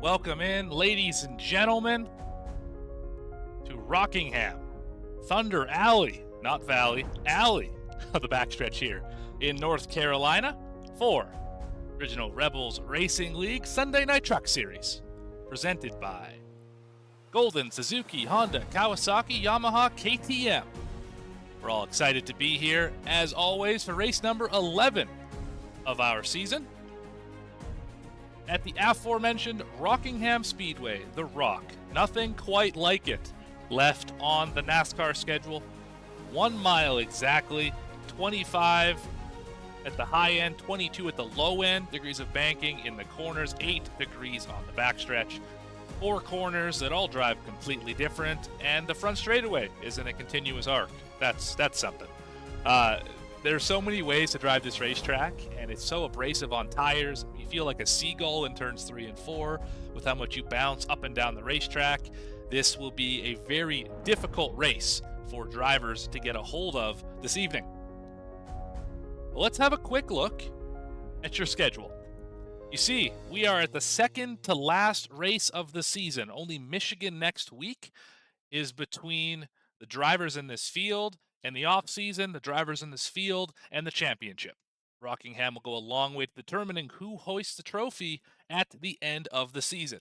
Welcome in, ladies and gentlemen, to Rockingham, Thunder Alley, not Valley, Alley of the backstretch here in North Carolina for Original Rebels Racing League Sunday Night Truck Series, presented by Golden, Suzuki, Honda, Kawasaki, Yamaha, KTM. We're all excited to be here, as always, for race number 11 of our season at the aforementioned Rockingham Speedway, the Rock. Nothing quite like it left on the NASCAR schedule. 1 mile exactly, 25 at the high end, 22 at the low end, degrees of banking in the corners, 8 degrees on the backstretch. 4 corners that all drive completely different, and the front straightaway is in a continuous arc. That's something. There's so many ways to drive this racetrack, and it's so abrasive on tires. You feel like a seagull in turns 3 and 4 with how much you bounce up and down the racetrack. This will be a very difficult race for drivers to get a hold of this evening. Well, let's have a quick look at your schedule. You see, we are at the second to last race of the season. Only Michigan next week is between the drivers in this field and the off-season, the drivers in this field, and the championship. Rockingham will go a long way to determining who hoists the trophy at the end of the season.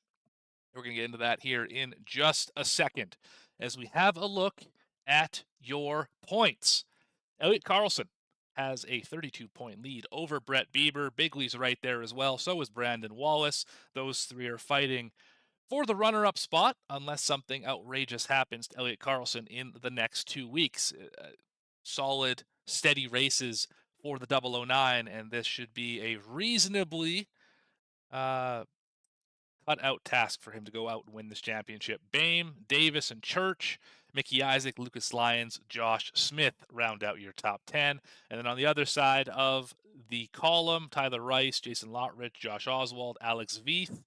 We're going to get into that here in just a second as we have a look at your points. Elliott Carlson has a 32-point lead over Brett Bieber. Bigley's right there as well. So is Brandon Wallace. Those three are fighting for the runner-up spot, unless something outrageous happens to Elliott Carlson in the next 2 weeks. Solid, steady races for the 009, and this should be a reasonably cut-out task for him to go out and win this championship. Bame, Davis, and Church, Mickey Isaac, Lucas Lyons, Josh Smith round out your top 10. And then on the other side of the column, Tyler Rice, Jason Lotrich, Josh Oswald, Alex Veith,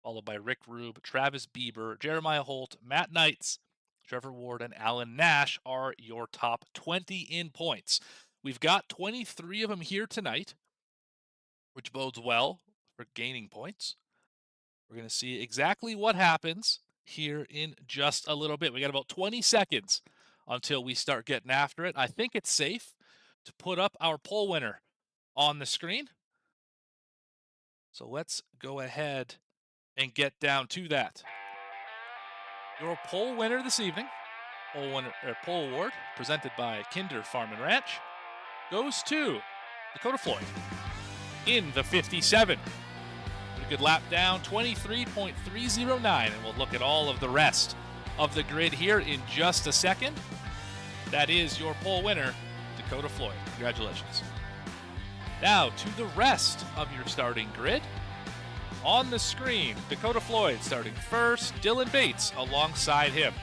followed by Rick Rube, Travis Bieber, Jeremiah Holt, Matt Knights, Trevor Ward, and Alan Nash are your top 20 in points. We've got 23 of them here tonight, which bodes well for gaining points. We're going to see exactly what happens here in just a little bit. We got about 20 seconds until we start getting after it. I think it's safe to put up our poll winner on the screen. So let's go ahead and get down to that. Your poll winner this evening, poll award presented by Kinder Farm and Ranch, goes to Dakota Floyd in the 57. Pretty good lap down, 23.309, and we'll look at all of the rest of the grid here in just a second. That is your poll winner, Dakota Floyd. Congratulations. Now to the rest of your starting grid. On the screen, Dakota Floyd starting first, Dylan Bates alongside him.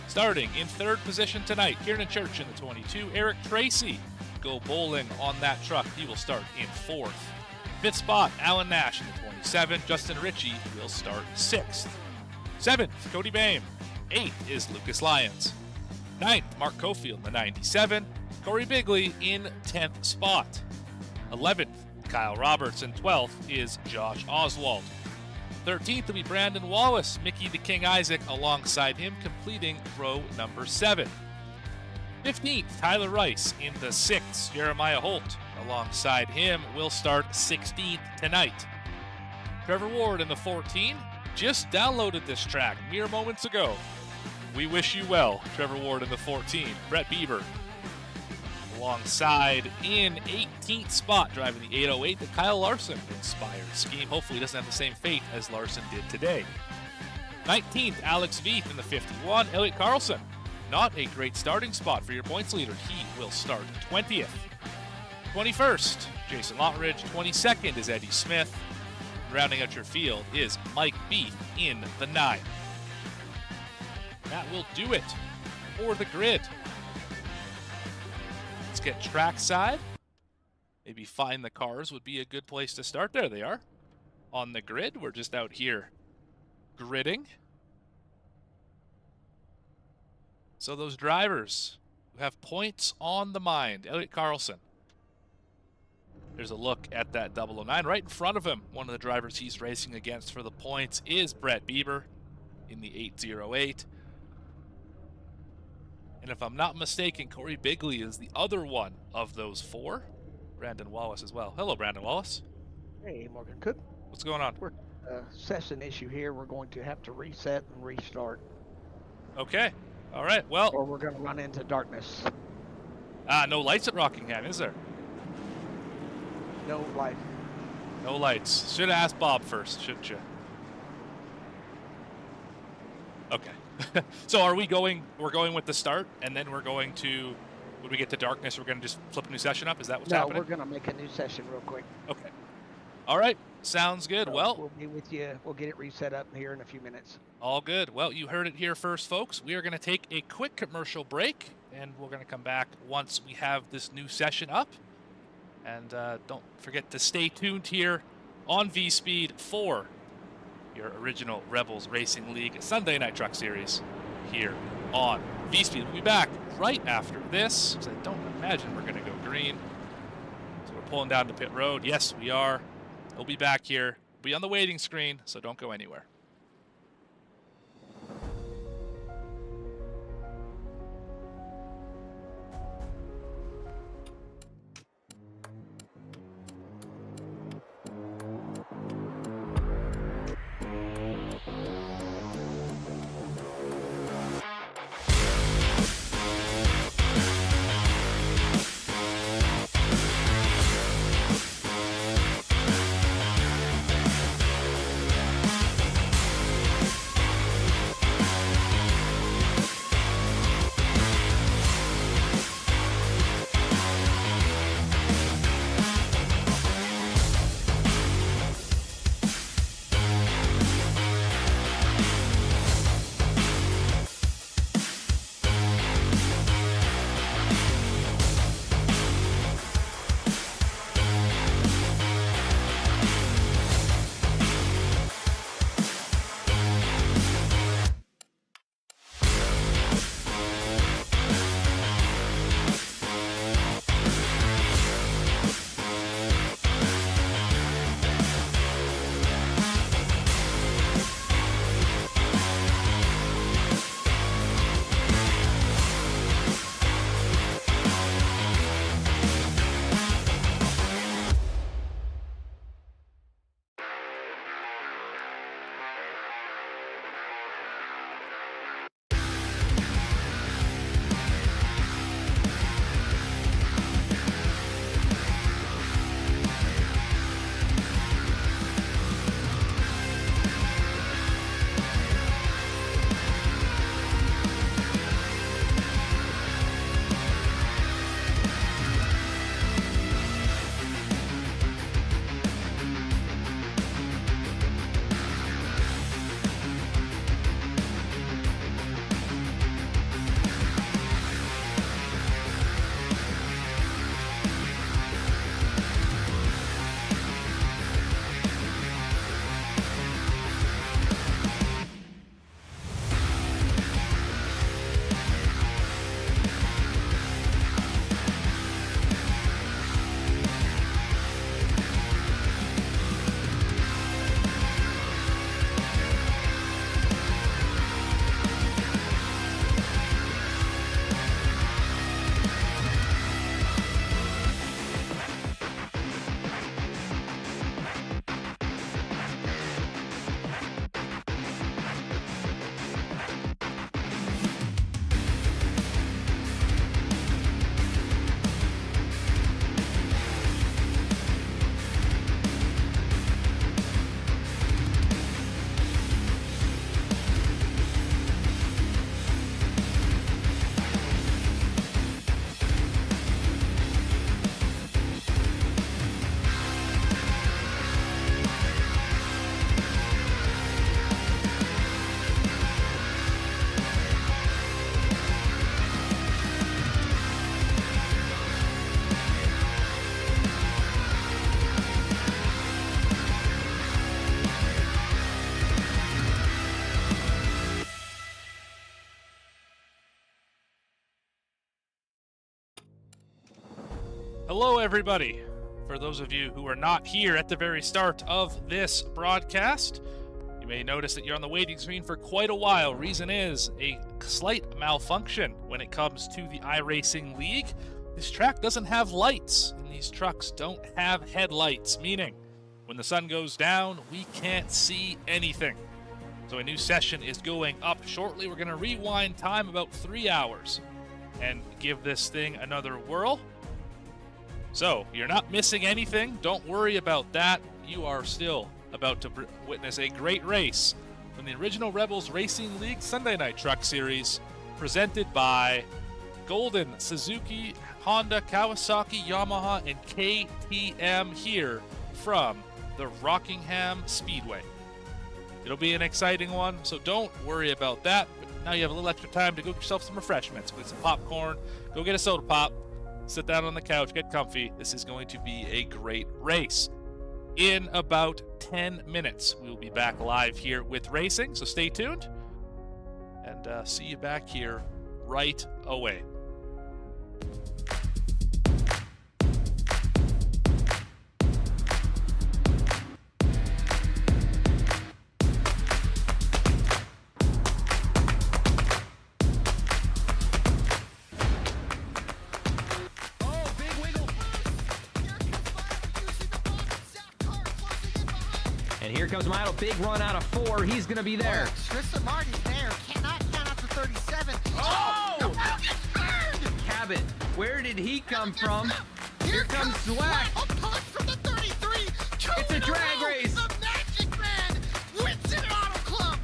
Starting in third position tonight, Kieran Church in the 22, Eric Tracy go bowling on that truck. He will start in fourth. Fifth spot, Alan Nash in the 27, Justin Ritchie will start sixth. Seventh, Cody Bame. Eighth is Lucas Lyons. Ninth, Mark Cofield in the 97, Corey Bigley in 10th spot. 11th, Kyle Roberts, and 12th is Josh Oswald. 13th will be Brandon Wallace, Mickey the King Isaac alongside him, completing row number 7. 15th, Tyler Rice in the 6th. Jeremiah Holt alongside him will start 16th tonight. Trevor Ward in the 14, just downloaded this track mere moments ago. We wish you well, Trevor Ward in the 14. Brett Bieber alongside in 18th spot, driving the 808, the Kyle Larson inspired scheme. Hopefully he doesn't have the same fate as Larson did today. 19th, Alex Veith in the 51. Elliott Carlson, not a great starting spot for your points leader. He will start 20th. 21st, Jason Lotrich. 22nd is Eddie Smith. Rounding out your field is Mike Beath in the 9. That will do it for the grid. Let's get trackside. Maybe find the cars would be a good place to start. There they are on the grid. We're just out here gridding. So those drivers who have points on the mind, Elliott Carlson, There's a look at that 009 right in front of him. One of the drivers he's racing against for the points is Brett Bieber in the 808. And if I'm not mistaken, Corey Bigley is the other one of those four. Brandon Wallace as well. Hello, Brandon Wallace. Hey, Morgan Cook. What's going on? We're session issue here. We're going to have to reset and restart. Okay. All right. Well. Or we're going to run into darkness. No lights at Rockingham, is there? No light. No lights. Should have asked Bob first, shouldn't you? Okay. So are we going, we're going with the start, and then we're going to, when we get to darkness, we're going to just flip a new session up? Is that what's happening? No, we're going to make a new session real quick. Okay. All right. Sounds good. So well, we'll be with you. We'll get it reset up here in a few minutes. All good. Well, you heard it here first, folks. We are going to take a quick commercial break, and we're going to come back once we have this new session up. And don't forget to stay tuned here on V-Speed for your original Rebels Racing League Sunday Night Truck Series here on V-Speed. We'll be back right after this, because I don't imagine we're going to go green. So we're pulling down to pit road. Yes, we are. We'll be back here. We'll be on the waiting screen, so don't go anywhere. Hello, everybody. for those of you who are not here at the very start of this broadcast, you may notice that you're on the waiting screen for quite a while. Reason is a slight malfunction when it comes to the iRacing League. This track doesn't have lights, and these trucks don't have headlights, meaning when the sun goes down, we can't see anything. So a new session is going up shortly. We're going to rewind time about 3 hours and give this thing another whirl. So you're not missing anything. Don't worry about that. You are still about to witness a great race from the original Rebels Racing League Sunday Night Truck Series, presented by Golden, Suzuki, Honda, Kawasaki, Yamaha, and KTM here from the Rockingham Speedway. It'll be an exciting one, so don't worry about that. But now you have a little extra time to go get yourself some refreshments. Get some popcorn, go get a soda pop, sit down on the couch, get comfy. This is going to be a great race. In about 10 minutes, we will be back live here with racing, so stay tuned, and see you back here right away. Here comes Milo, big run out of 4. He's going to be there. Tristan Martin's there. Cannot count out to 37. Oh! The road gets burned! Cabot, where did he come from? Here comes Zwack. A push from the 33. It's a drag race. The Magic Man wins it Auto Club.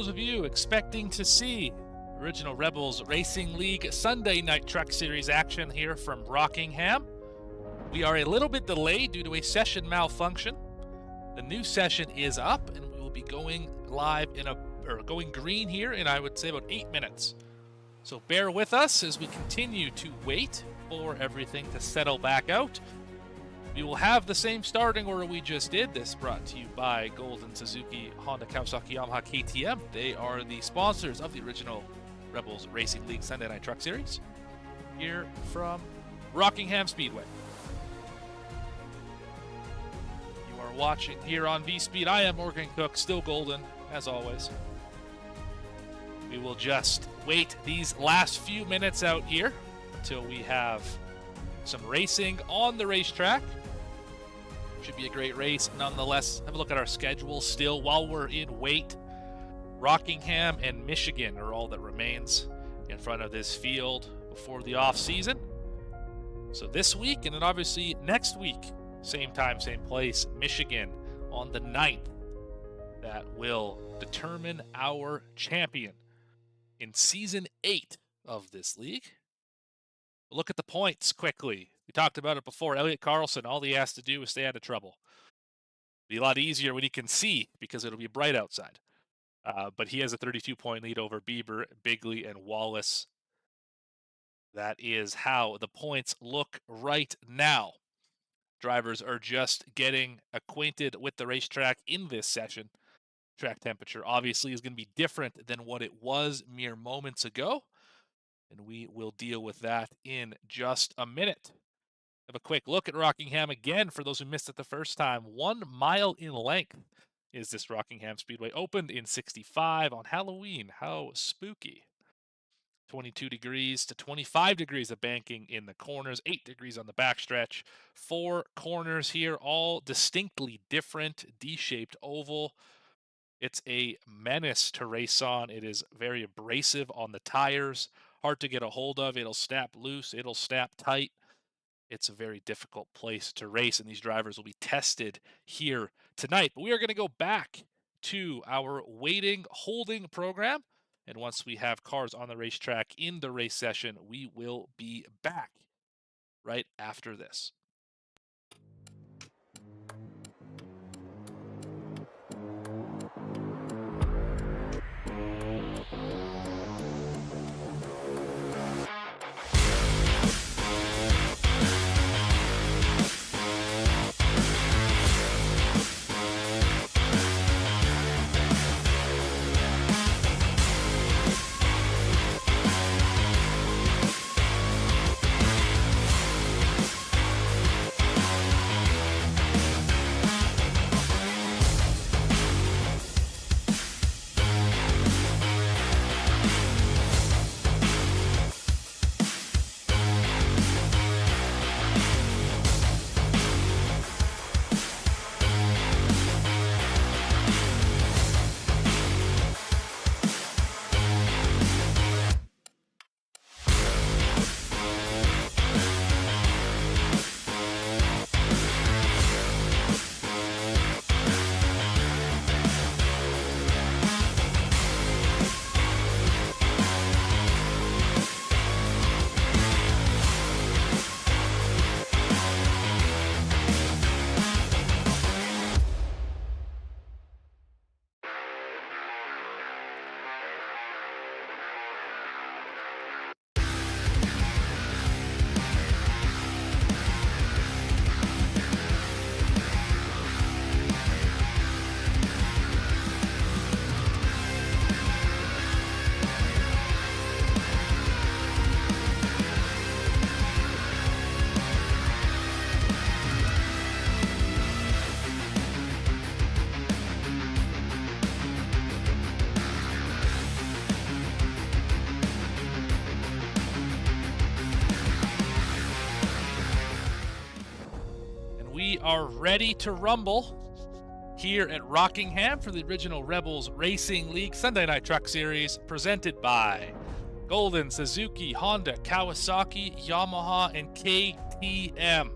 those of you expecting to see Original Rebels Racing League Sunday Night Truck Series action here from Rockingham, we are a little bit delayed due to a session malfunction. The new session is up, and we will be going live going green here in, I would say, about 8 minutes. So bear with us as we continue to wait for everything to settle back out. We will have the same starting order we just did. This brought to you by Golden, Suzuki, Honda, Kawasaki, Yamaha, KTM. They are the sponsors of the Original Rebels Racing League Sunday Night Truck Series here from Rockingham Speedway. You are watching here on V-Speed. I am Morgan Cook, still golden, as always. We will just wait these last few minutes out here until we have some racing on the racetrack. Should be a great race nonetheless. Have a look at our schedule still while we're in wait. Rockingham and Michigan are all that remains in front of this field before the off season. So this week, and then obviously next week, same time, same place, Michigan on the 9th. That will determine our champion in Season 8 of this league. Look at the points quickly. We talked about it before. Elliott Carlson, all he has to do is stay out of trouble. It'll be a lot easier when he can see because it'll be bright outside. But he has a 32-point lead over Bieber, Bigley, and Wallace. That is how the points look right now. Drivers are just getting acquainted with the racetrack in this session. Track temperature obviously is going to be different than what it was mere moments ago. And we will deal with that in just a minute. Have a quick look at Rockingham again for those who missed it the first time. 1 mile in length is this Rockingham Speedway. Opened in '65 on Halloween. How spooky. 22 degrees to 25 degrees of banking in the corners, 8 degrees on the backstretch. 4 corners here, all distinctly different, D-shaped oval. It's a menace to race on. It is very abrasive on the tires. Hard to get a hold of. It'll snap loose. It'll snap tight. It's a very difficult place to race, and these drivers will be tested here tonight. But we are going to go back to our waiting, holding program. And once we have cars on the racetrack in the race session, we will be back right after this. We are ready to rumble here at Rockingham for the Original Rebels Racing League Sunday Night Truck Series, presented by Golden, Suzuki, Honda, Kawasaki, Yamaha, and KTM.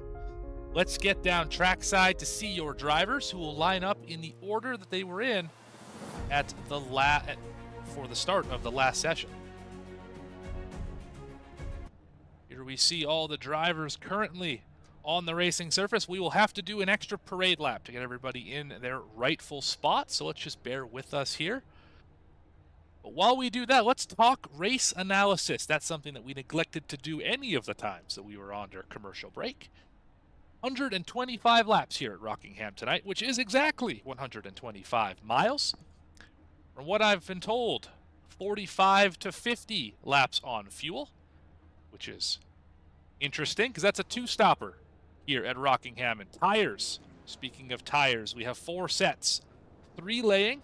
Let's get down trackside to see your drivers who will line up in the order that they were in at the before the start of the last session. Here we see all the drivers currently on the racing surface. We will have to do an extra parade lap to get everybody in their rightful spot, so let's just bear with us here. But while we do that, let's talk race analysis. That's something that we neglected to do any of the times that we were under commercial break. 125 laps here at Rockingham tonight, which is exactly 125 miles. From what I've been told, 45 to 50 laps on fuel, which is interesting because that's a two-stopper here at Rockingham. And tires, speaking of tires, we have 4 sets, 3 laying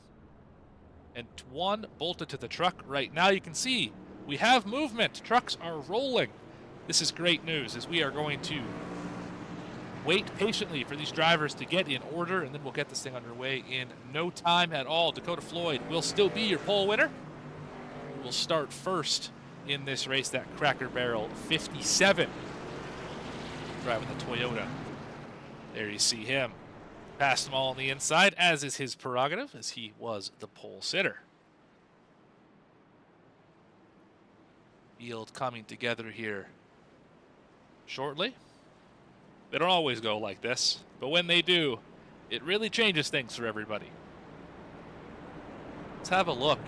and 1 bolted to the truck. Right now you can see we have movement. Trucks are rolling. This is great news as we are going to wait patiently for these drivers to get in order, and then we'll get this thing underway in no time at all. Dakota Floyd will still be your pole winner. We'll start first in this race, that Cracker Barrel 57, driving the Toyota. There you see him. Passed them all on the inside, as is his prerogative, as he was the pole sitter. Field coming together here shortly. They don't always go like this, but when they do, it really changes things for everybody. Let's have a look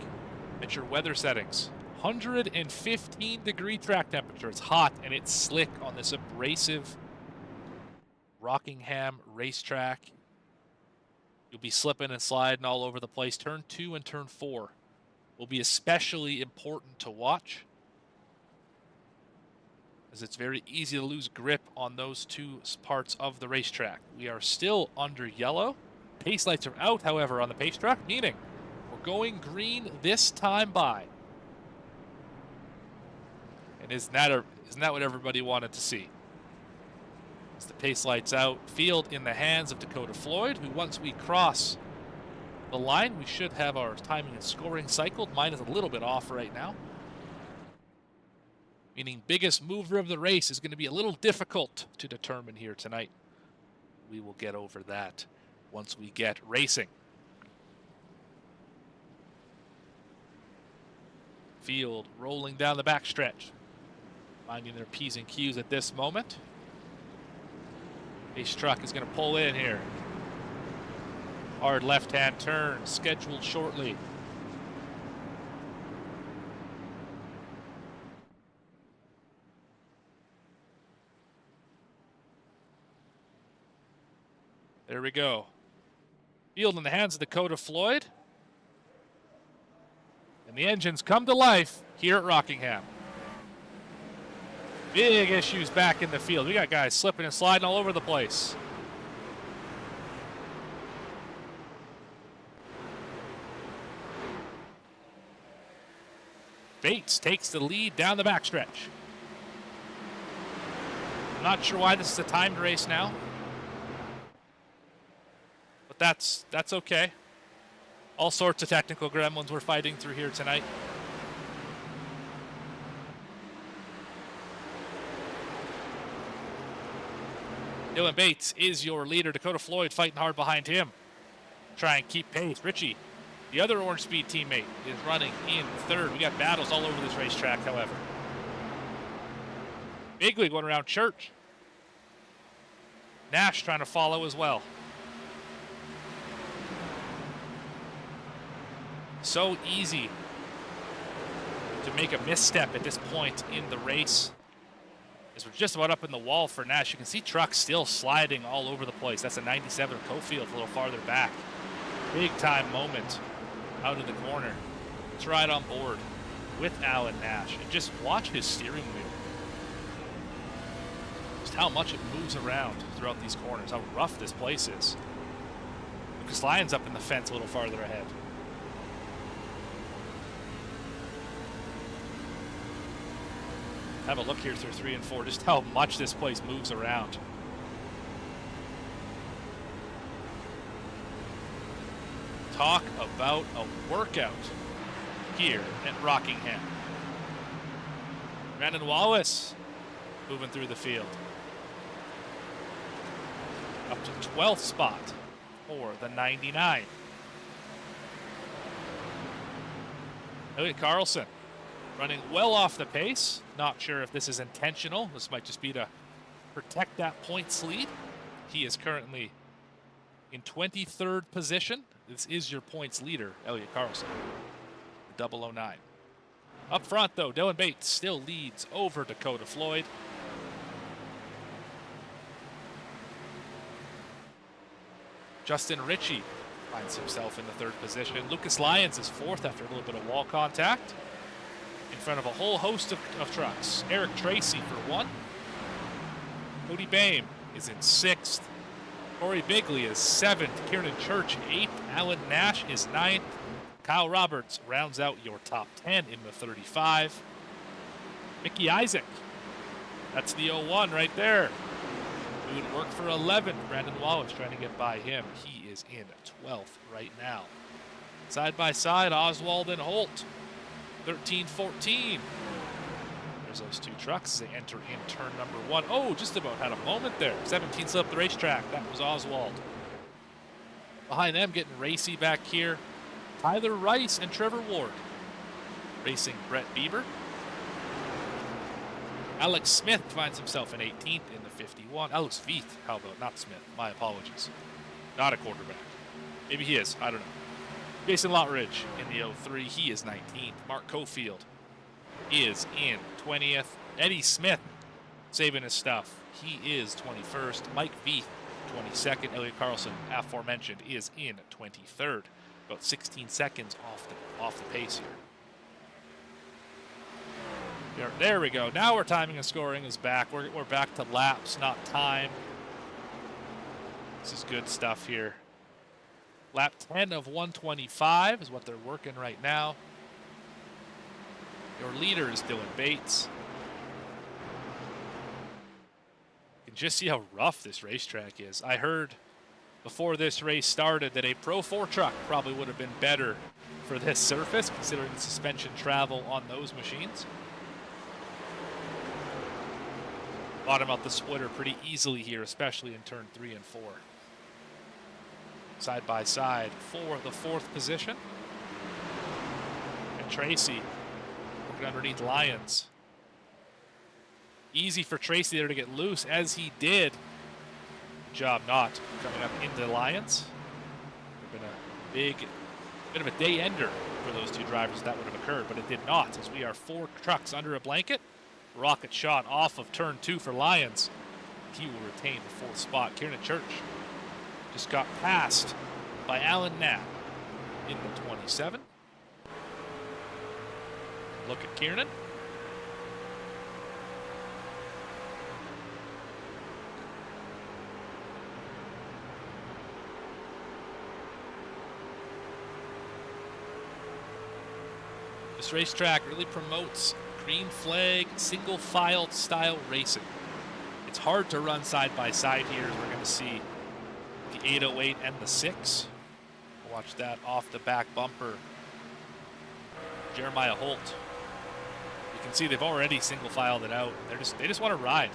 at your weather settings. 115-degree track temperature. It's hot and it's slick on this abrasive Rockingham racetrack. You'll be slipping and sliding all over the place. Turn 2 and turn 4 will be especially important to watch, as it's very easy to lose grip on those 2 parts of the racetrack. We are still under yellow. Pace lights are out, however, on the pace track, meaning we're going green this time by. And isn't that what everybody wanted to see? As the pace lights out, field in the hands of Dakota Floyd, who once we cross the line, we should have our timing and scoring cycled. Mine is a little bit off right now, meaning biggest mover of the race is going to be a little difficult to determine here tonight. We will get over that once we get racing. Field rolling down the backstretch, finding their P's and Q's at this moment. Ace truck is going to pull in here. Hard left-hand turn scheduled shortly. There we go. Field in the hands of Dakota Floyd. And the engines come to life here at Rockingham. Big issues back in the field. We got guys slipping and sliding all over the place. Bates takes the lead down the backstretch. I'm not sure why this is a timed race now, but that's okay. All sorts of technical gremlins we're fighting through here tonight. Dylan Bates is your leader. Dakota Floyd fighting hard behind him. Try and keep pace. Richie, the other Orange Speed teammate, is running in third. We got battles all over this racetrack, however. Bigley going around Church. Nash trying to follow as well. So easy to make a misstep at this point in the race, as we're just about up in the wall for Nash. You can see trucks still sliding all over the place. That's a 97 Cofield a little farther back. Big time moment out of the corner. Let's ride on board with Alan Nash and just watch his steering wheel. Just how much it moves around throughout these corners, how rough this place is. Lucas Lyon's up in the fence a little farther ahead. Have a look here through 3 and 4, just how much this place moves around. Talk about a workout here at Rockingham. Brandon Wallace moving through the field. Up to 12th spot for the 99. Elliot Carlson running well off the pace. Not sure if this is intentional. This might just be to protect that points lead. He is currently in 23rd position. This is your points leader, Elliot Carlson, the 009. Up front, though, Dylan Bates still leads over Dakota Floyd. Justin Ritchie finds himself in the 3rd position. Lucas Lyons is 4th after a little bit of wall contact in front of a whole host of trucks. Eric Tracy for 1. Cody Bame is in 6th. Corey Bigley is 7th. Kieran Church 8th. Alan Nash is 9th. Kyle Roberts rounds out your top 10 in the 35. Mickey Isaac, that's the 01 right there. Doing work for 11th. Brandon Wallace trying to get by him. He is in 12th right now. Side by side, Oswald and Holt. 13-14. There's those two trucks as they enter in turn number 1. Oh, just about had a moment there. 17 slipped the racetrack. That was Oswald. Behind them, getting racy back here, Tyler Rice and Trevor Ward. Racing Brett Bieber. Alex Smith finds himself in 18th in the 51. Alex Veith, how about, not Smith, my apologies. Not a quarterback. Maybe he is, I don't know. Jason Lottridge in the 03, he is 19th. Mark Cofield is in 20th. Eddie Smith saving his stuff. He is 21st. Mike Veith, 22nd. Elliot Carlson, aforementioned, is in 23rd. About 16 seconds off the pace here. There we go. Now our timing and scoring is back. We're back to laps, not time. This is good stuff here. Lap 10 of 125 is what they're working right now. Your leader is Dylan Bates. You can just see how rough this racetrack is. I heard before this race started that a Pro 4 truck probably would have been better for this surface, considering the suspension travel on those machines. Bottom out the splitter pretty easily here, especially in turn 3 and 4. Side by side for the 4th position. And Tracy working underneath Lyons. Easy for Tracy there to get loose, as he did. Good job not coming up into Lyons. Would have been a bit of a day ender for those two drivers if that would have occurred, but it did not, as we are 4 trucks under a blanket. Rocket shot off of turn 2 for Lyons. He will retain the 4th spot. Kieran Church just got passed by Alan Knapp in the 27. Look at Kieran. This racetrack really promotes green flag, single file style racing. It's hard to run side by side here, as we're going to see the 808 and the 6. Watch that off the back bumper. Jeremiah Holt. You can see they've already single filed it out. They just want to ride.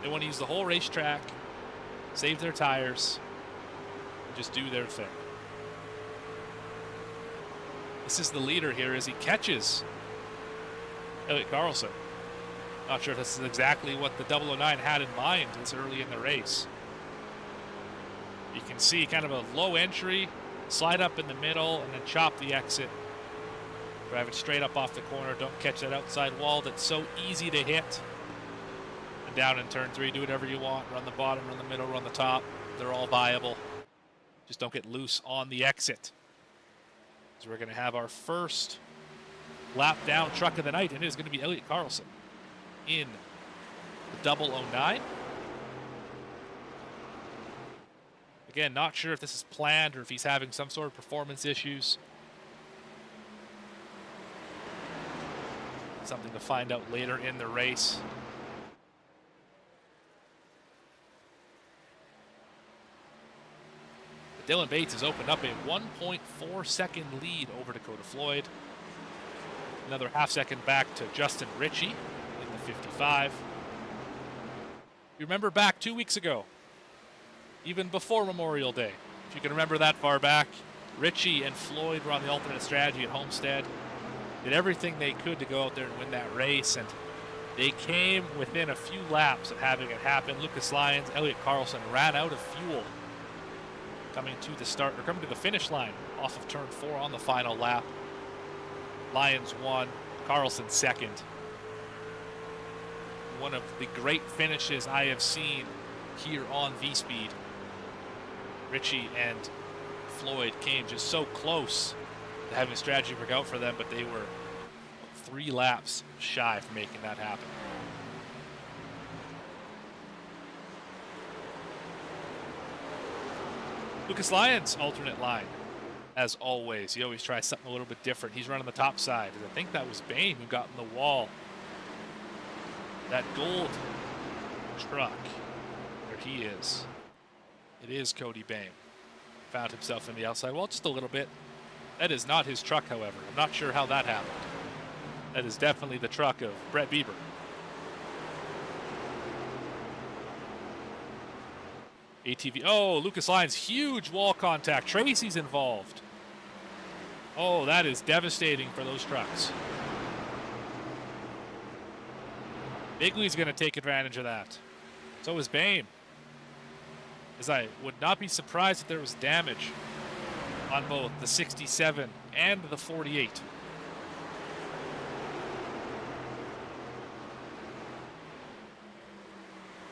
They want to use the whole racetrack, save their tires, and just do their thing. This is the leader here as he catches Elliot Carlson. Not sure if this is exactly what the 009 had in mind this early in the race. You can see kind of a low entry, slide up in the middle, and then chop the exit. Drive it straight up off the corner. Don't catch that outside wall that's so easy to hit. And down in turn 3, do whatever you want. Run the bottom, run the middle, run the top. They're all viable. Just don't get loose on the exit. So we're going to have our first lap down truck of the night, and it is going to be Elliot Carlson in the 009. Again, not sure if this is planned or if he's having some sort of performance issues. Something to find out later in the race. But Dylan Bates has opened up a 1.4 second lead over Dakota Floyd. Another half second back to Justin Ritchie in the 55. You remember back 2 weeks ago, even before Memorial Day, if you can remember that far back, Ritchie and Floyd were on the alternate strategy at Homestead. did everything they could to go out there and win that race, and they came within a few laps of having it happen. Lucas Lyons, Elliot Carlson ran out of fuel coming to the finish line off of turn 4 on the final lap. Lyons won, Carlson second. One of the great finishes I have seen here on V-Speed. Richie and Floyd came just so close to having a strategy work out for them, but they were 3 laps shy from making that happen. Lucas Lyons, alternate line. As always, he always tries something a little bit different. He's running the top side. I think that was Bain who got in the wall. That gold truck, where he is. It is Cody Bain. Found himself in the outside wall just a little bit. That is not his truck, however. I'm not sure how that happened. That is definitely the truck of Brett Bieber. ATV. Oh, Lucas Lyons, huge wall contact. Tracy's involved. Oh, that is devastating for those trucks. Bigley's going to take advantage of that. So is Bain. As I would not be surprised if there was damage on both the 67 and the 48.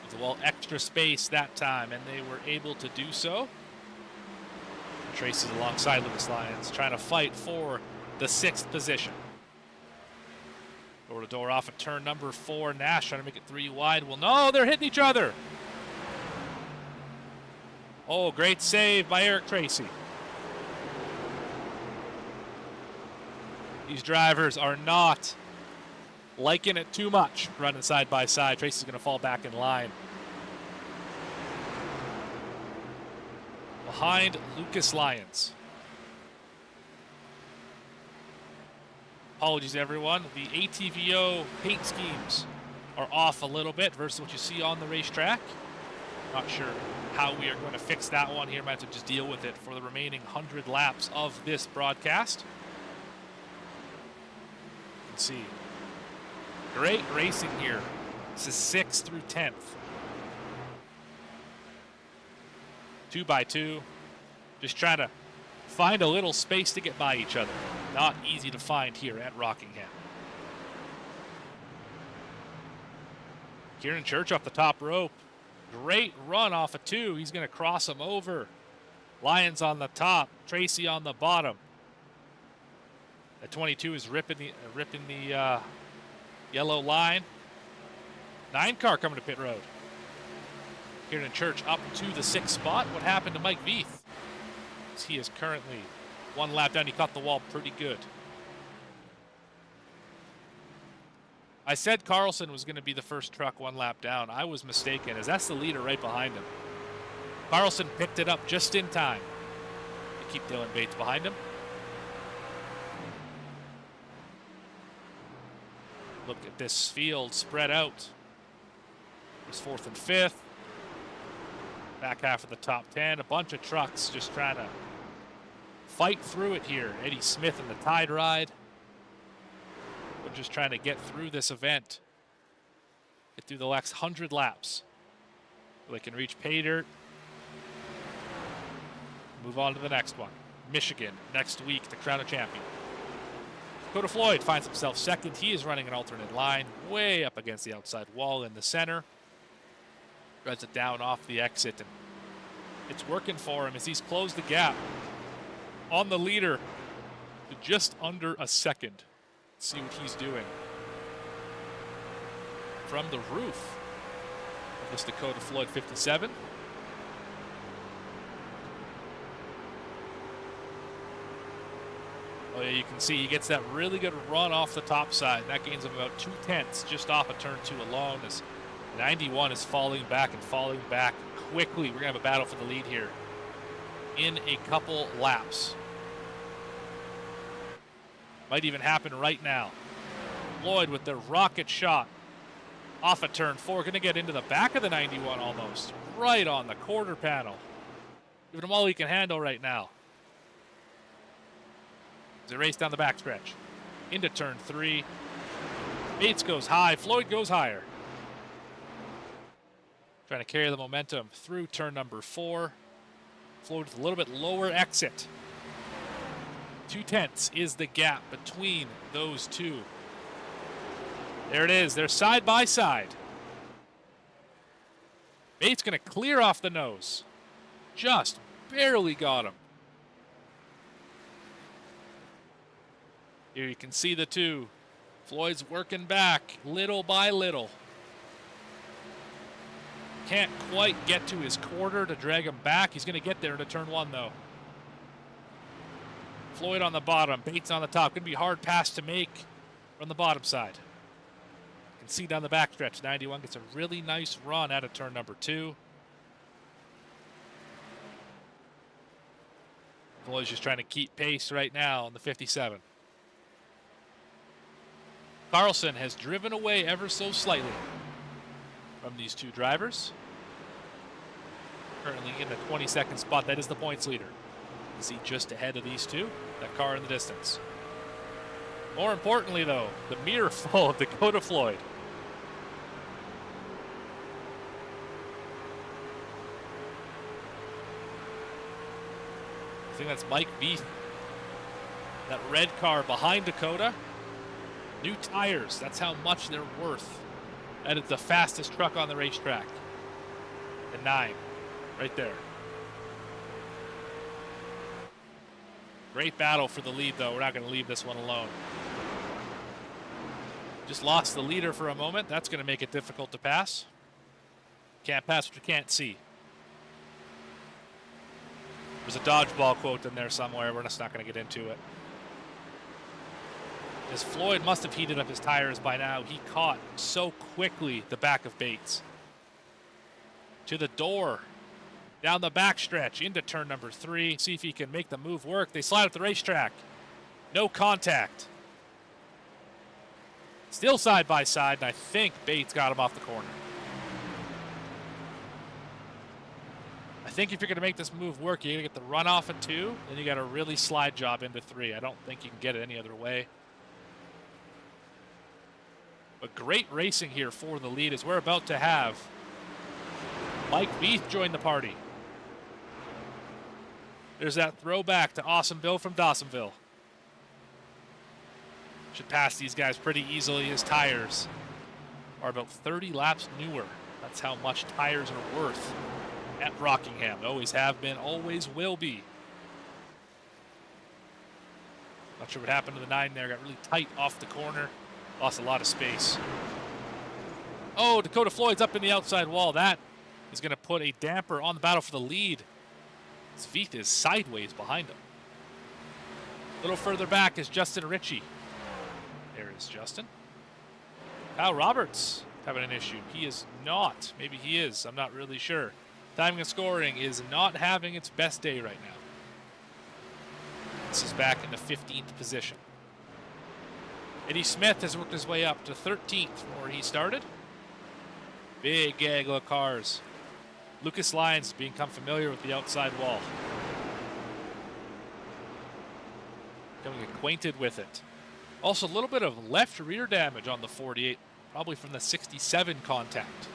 With the wall extra space that time, and they were able to do so. Tracy's alongside Lucas Lyons, trying to fight for the 6th position. Door to door off at turn number 4. Nash trying to make it 3 wide. Well, no, they're hitting each other. Oh, great save by Eric Tracy. These drivers are not liking it too much, running side by side. Tracy's going to fall back in line. Behind Lucas Lyons. Apologies, everyone. The ATVO paint schemes are off a little bit versus what you see on the racetrack. Not sure how we are going to fix that one here. Might have to just deal with it for the remaining 100 laps of this broadcast. You can see great racing here. This is 6th through 10th. 2 by 2. Just trying to find a little space to get by each other. Not easy to find here at Rockingham. Kieran Church off the top rope. Great run off of 2. He's going to cross him over. Lyons on the top. Tracy on the bottom. At 22 is ripping the yellow line. 9 car coming to pit road. Kieran Church up to the 6th spot. What happened to Mike Veith? He is currently 1 lap down. He caught the wall pretty good. I said Carlson was going to be the first truck 1 lap down. I was mistaken, as that's the leader right behind him. Carlson picked it up just in time to keep Dylan Bates behind him. Look at this field spread out. There's 4th and 5th. Back half of the top 10. A bunch of trucks just trying to fight through it here. Eddie Smith in the Tide Ride. We're just trying to get through this event. Get through the next 100 laps. So they can reach pay dirt. Move on to the next one. Michigan next week, the Crown of Champion. Dakota Floyd finds himself 2nd. He is running an alternate line way up against the outside wall in the center. Runs it down off the exit, and it's working for him as he's closed the gap on the leader to just under a second. Let's see what he's doing from the roof of this Dakota Floyd 57. Oh yeah, you can see he gets that really good run off the top side. That gains him about 2/10 just off of turn 2 alone, as 91 is falling back quickly. We're gonna have a battle for the lead here in a couple laps. Might even happen right now. Floyd with the rocket shot off of turn 4. Gonna get into the back of the 91 almost. Right on the quarter panel. Giving him all he can handle right now. As they race down the backstretch. into turn 3. Bates goes high. Floyd goes higher. Trying to carry the momentum through turn number 4. Floyd with a little bit lower exit. 0.2 is the gap between those two. There it is. They're side by side. Bates going to clear off the nose. Just barely got him. Here you can see the two. Floyd's working back little by little. Can't quite get to his quarter to drag him back. He's going to get there into turn 1, though. Floyd on the bottom, Bates on the top. Going to be a hard pass to make from the bottom side. You can see down the backstretch, 91 gets a really nice run out of turn number 2. Floyd's just trying to keep pace right now on the 57. Carlson has driven away ever so slightly from these two drivers. Currently in the 22nd spot. That is the points leader. You see just ahead of these two, that car in the distance. More importantly, though, the mirror full of Dakota Floyd. I think that's Mike Beath. That red car behind Dakota. New tires, that's how much they're worth. That is the fastest truck on the racetrack. The 9, right there. Great battle for the lead, though. We're not going to leave this one alone. Just lost the leader for a moment. That's going to make it difficult to pass. Can't pass what you can't see. There's a dodgeball quote in there somewhere. We're just not going to get into it. As Floyd must have heated up his tires by now. He caught so quickly the back of Bates. To the door. Down the backstretch into turn number 3. See if he can make the move work. They slide up the racetrack. No contact. Still side by side, and I think Bates got him off the corner. I think if you're going to make this move work, you're going to get the runoff at 2, then you got a really slide job into 3. I don't think you can get it any other way. But great racing here for the lead as we're about to have Mike Beath join the party. There's that throwback to Awesome Bill from Dawsonville. Should pass these guys pretty easily. His tires are about 30 laps newer. That's how much tires are worth at Rockingham. Always have been, always will be. Not sure what happened to the 9 there. Got really tight off the corner. Lost a lot of space. Oh, Dakota Floyd's up in the outside wall. That is going to put a damper on the battle for the lead. Sveith is sideways behind him. A little further back is Justin Ritchie. There is Justin. Kyle Roberts having an issue. He is not. Maybe he is. I'm not really sure. Timing and scoring is not having its best day right now. This is back in the 15th position. Eddie Smith has worked his way up to 13th from where he started. Big gaggle of cars. Lucas Lyons has become familiar with the outside wall. Becoming acquainted with it. Also a little bit of left rear damage on the 48, probably from the 67 contact.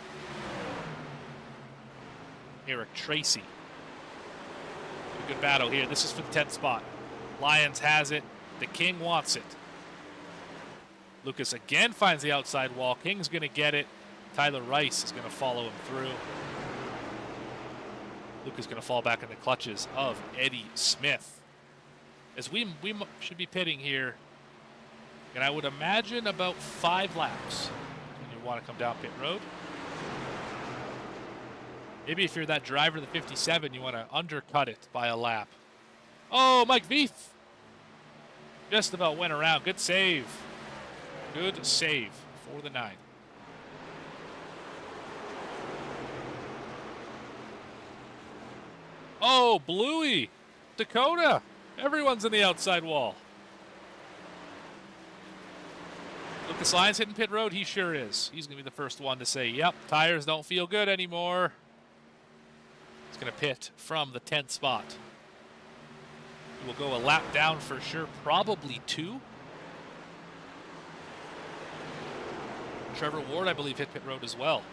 Eric Tracy. A good battle here. This is for the 10th spot. Lyons has it. The King wants it. Lucas again finds the outside wall. King's going to get it. Tyler Rice is going to follow him through. Lucas going to fall back in the clutches of Eddie Smith. As we should be pitting here, and I would imagine about 5 laps when you want to come down pit road. Maybe if you're that driver, the 57, you want to undercut it by a lap. Oh, Mike Veith just about went around. Good save. Good save for the 9. Oh, Bluey. Dakota. Everyone's in the outside wall. Lucas Lyons hitting pit road? He sure is. He's going to be the first one to say, yep, tires don't feel good anymore. He's going to pit from the 10th spot. He will go a lap down for sure, probably 2. Trevor Ward, I believe, hit pit road as well.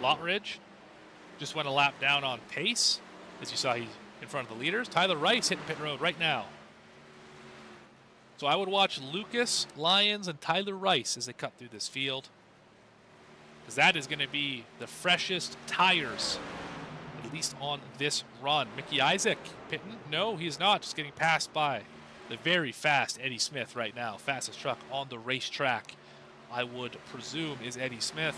Lottridge just went a lap down on pace. As you saw, he's in front of the leaders. Tyler Rice hitting pit road right now. So I would watch Lucas, Lyons, and Tyler Rice as they cut through this field, because that is going to be the freshest tires, at least on this run. Mickey Isaac pitting? No, he's not. Just getting passed by the very fast Eddie Smith right now. Fastest truck on the racetrack, I would presume, is Eddie Smith.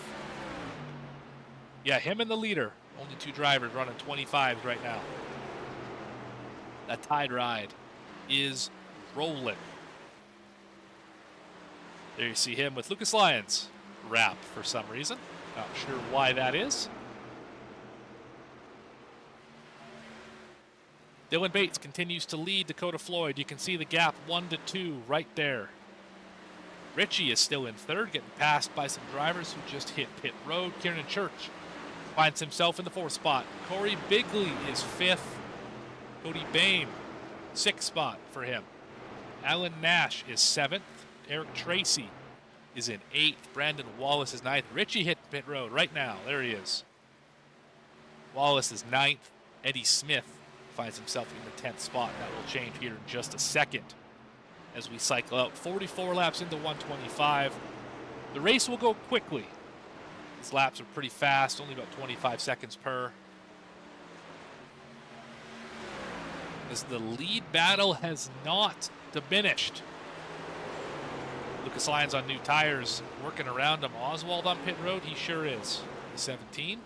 Yeah, him and the leader. Only two drivers running 25s right now. That Tide ride is rolling. There you see him with Lucas Lyons wrap for some reason. Not sure why that is. Dylan Bates continues to lead Dakota Floyd. You can see the gap 1 to 2 right there. Richie is still in third, getting passed by some drivers who just hit pit road. Kieran Church finds himself in the 4th spot. Corey Bigley is 5th. Cody Bain, 6th spot for him. Alan Nash is 7th. Eric Tracy is in 8th. Brandon Wallace is 9th. Richie hit pit road right now. There he is. Wallace is 9th. Eddie Smith finds himself in the 10th spot. That will change here in just a second as we cycle out 44 laps into 125. The race will go quickly. These laps are pretty fast, only about 25 seconds per. As the lead battle has not diminished. Lucas Lyons on new tires, working around him. Oswald on pit road, he sure is. 17.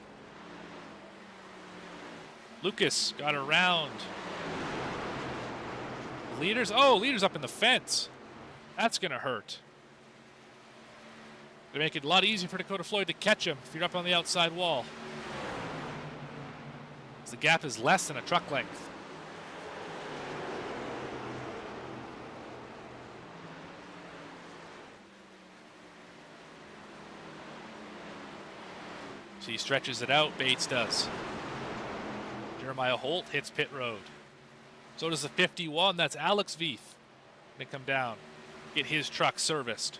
Lucas got around. Leaders, leaders up in the fence. That's gonna hurt. Gonna make it a lot easier for Dakota Floyd to catch him if you're up on the outside wall. As the gap is less than a truck length. So he stretches it out, Bates does. Jeremiah Holt hits pit road. So does the 51, that's Alex Veith. Gonna come down, get his truck serviced.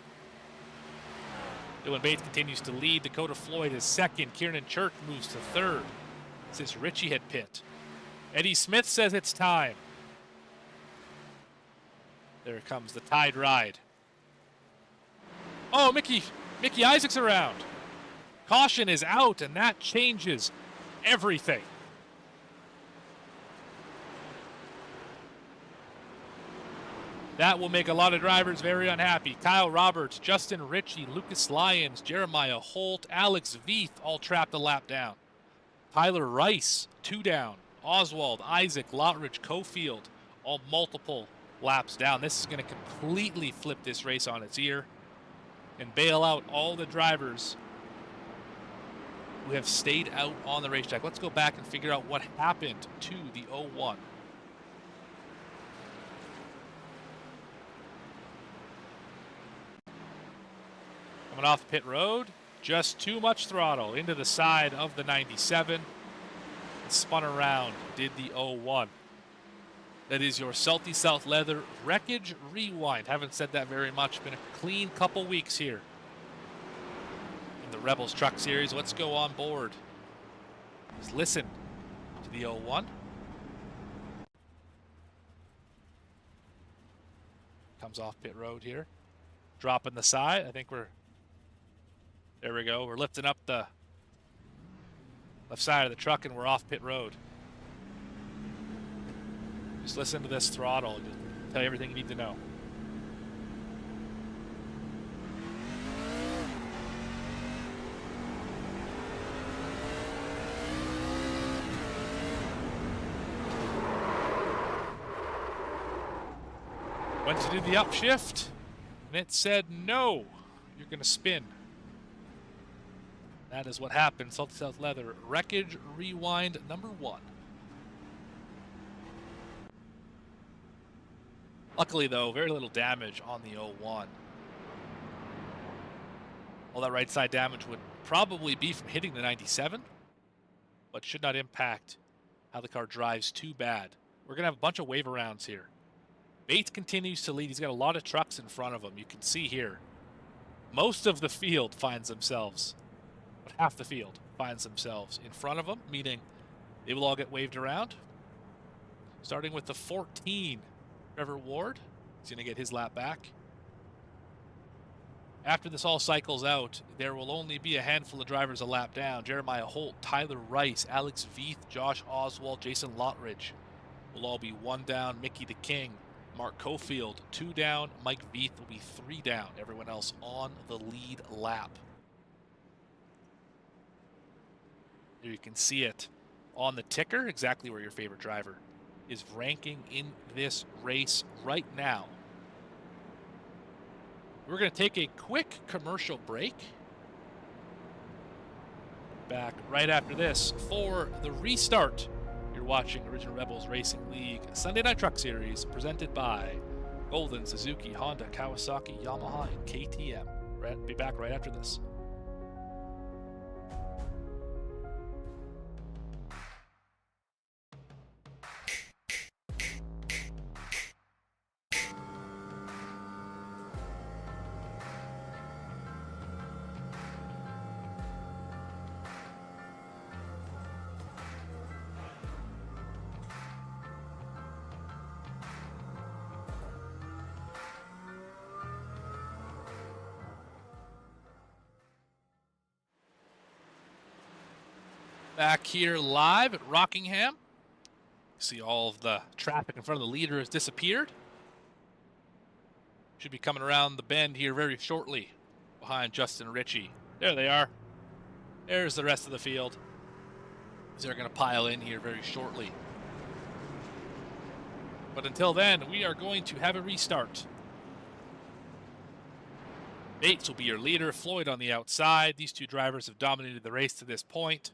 Dylan Bates continues to lead. Dakota Floyd is 2nd. Kieran Church moves to 3rd since Richie hit pit. Eddie Smith says it's time. There comes the Tide ride. Oh, Mickey Isaac's around. Caution is out, and that changes everything. That will make a lot of drivers very unhappy. Kyle Roberts, Justin Ritchie, Lucas Lyons, Jeremiah Holt, Alex Veith all trapped a lap down. Tyler Rice, 2 down. Oswald, Isaac, Lottridge, Cofield, all multiple laps down. This is going to completely flip this race on its ear and bail out all the drivers who have stayed out on the racetrack. Let's go back and figure out what happened to the 01. Coming off pit road, just too much throttle into the side of the 97. And spun around, did the 01. That is your Salty South Leather Wreckage Rewind. Haven't said that very much. Been a clean couple weeks here in the Rebels Truck Series. Let's go on board. Let's listen to the 01. Comes off pit road here. Dropping the side. I think there we go. We're lifting up the left side of the truck and we're off pit road. Just listen to this throttle. Just tell you everything you need to know. Went to do the upshift, and it said, no, you're going to spin. That is what happened. Salty South Leather Wreckage Rewind number 1. Luckily, though, very little damage on the 01. All that right side damage would probably be from hitting the 97, but should not impact how the car drives too bad. We're going to have a bunch of wave arounds here. Bates continues to lead. He's got a lot of trucks in front of him. You can see here. Most of the field finds themselves, but half the field finds themselves in front of them, meaning they will all get waved around. Starting with the 14, Trevor Ward. He's going to get his lap back. After this all cycles out, there will only be a handful of drivers a lap down. Jeremiah Holt, Tyler Rice, Alex Veith, Josh Oswald, Jason Lottridge will all be 1 down. Mickey the King, Mark Cofield, 2 down. Mike Veith will be 3 down. Everyone else on the lead lap. There you can see it on the ticker, exactly where your favorite driver is ranking in this race right now. We're going to take a quick commercial break. Back right after this for the restart. You're watching Original Rebels Racing League Sunday Night Truck Series presented by Golden, Suzuki, Honda, Kawasaki, Yamaha, and KTM. Be back right after this. Back here live at Rockingham. See all of the traffic in front of the leader has disappeared. Should be coming around the bend here very shortly behind Justin Ritchie. There they are. There's the rest of the field. They're going to pile in here very shortly. But until then, we are going to have a restart. Bates will be your leader, Floyd on the outside. These two drivers have dominated the race to this point.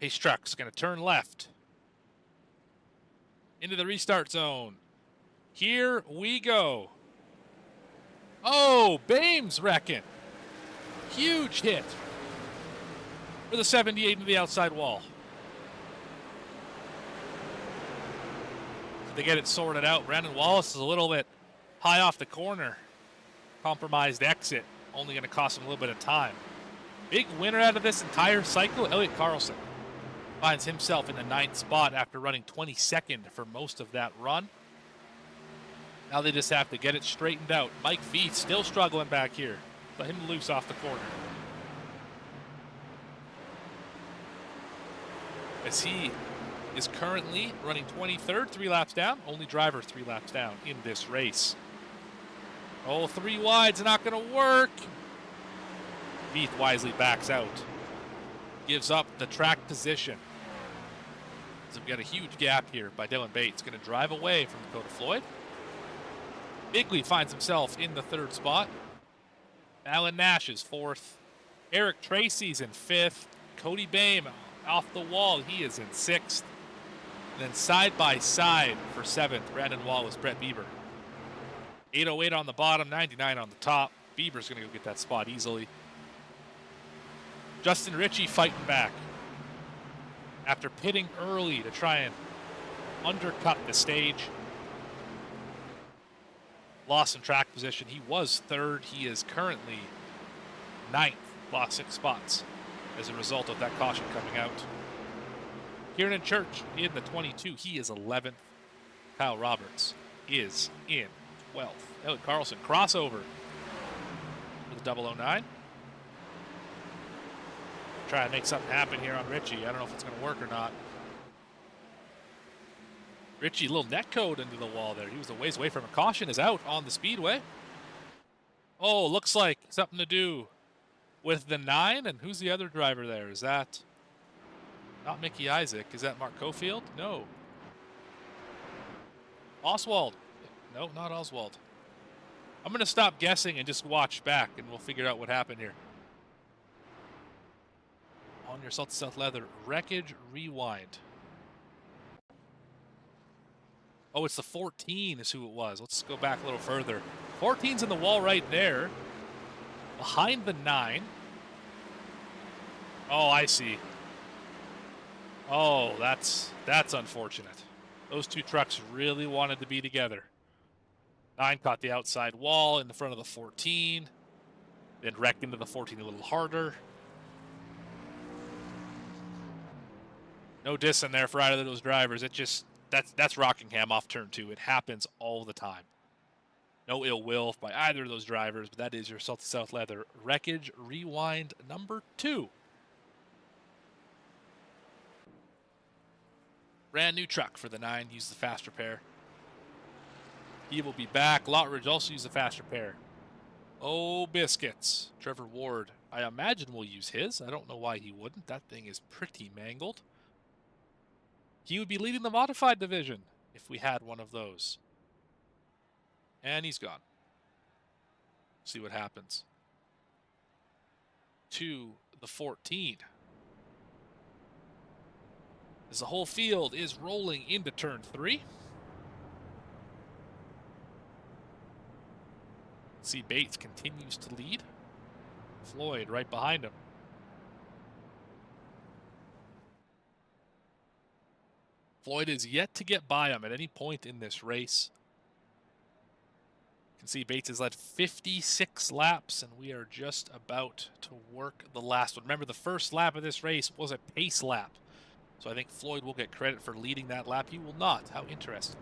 Pace Truck's going to turn left into the restart zone. Here we go. Oh, Bames wrecking. Huge hit for the 78 into the outside wall. They get it sorted out. Brandon Wallace is a little bit high off the corner. Compromised exit. Only going to cost him a little bit of time. Big winner out of this entire cycle, Elliot Carlson. Finds himself in the 9th spot after running 22nd for most of that run. Now they just have to get it straightened out. Mike Veith still struggling back here. Let him loose off the corner. As he is currently running 23rd, 3 laps down. Only driver 3 laps down in this race. Oh, 3 wide's not going to work. Veith wisely backs out. Gives up the track position. So we've got a huge gap here by Dylan Bates. Going to drive away from Dakota Floyd. Bigley finds himself in the 3rd spot. Alan Nash is 4th. Eric Tracy's in 5th. Cody Bame off the wall. He is in 6th. And then side by side for 7th, Brandon Wallace, Brett Bieber. 808 on the bottom, 99 on the top. Bieber's going to go get that spot easily. Justin Ritchie fighting back after pitting early to try and undercut the stage. Lost in track position. He was 3rd. He is currently 9th. Lost 6 spots as a result of that caution coming out. Kieran Church in the 22. He is 11th. Kyle Roberts is in 12th. Elliot Carlson crossover with the 009. Try to make something happen here on Ritchie. I don't know if it's going to work or not. Ritchie, a little net code into the wall there. He was a ways away from a caution. Is out on the speedway. Oh, looks like something to do with the 9. And who's the other driver there? Is that not Mickey Isaac? Is that Mark Cofield? No. Oswald. No, not Oswald. I'm going to stop guessing and just watch back, and we'll figure out what happened here. On your South to South leather. Wreckage rewind. Oh, it's the 14 is who it was. Let's go back a little further. 14's in the wall right there. Behind the 9. Oh, I see. Oh, that's unfortunate. Those two trucks really wanted to be together. 9 caught the outside wall in the front of the 14. Then wrecked into the 14 a little harder. No diss in there for either of those drivers. It just, that's Rockingham off turn 2. It happens all the time. No ill will by either of those drivers, but that is your South to South Leather Wreckage Rewind number 2. Brand new truck for the 9. Use the fast repair. He will be back. Lottridge also use the fast repair. Oh, biscuits. Trevor Ward, I imagine will use his. I don't know why he wouldn't. That thing is pretty mangled. He would be leading the modified division if we had one of those. And he's gone. See what happens. To the 14. As the whole field is rolling into turn 3. See Bates continues to lead. Floyd right behind him. Floyd is yet to get by him at any point in this race. You can see Bates has led 56 laps, and we are just about to work the last one. Remember, the first lap of this race was a pace lap. So I think Floyd will get credit for leading that lap. He will not. How interesting.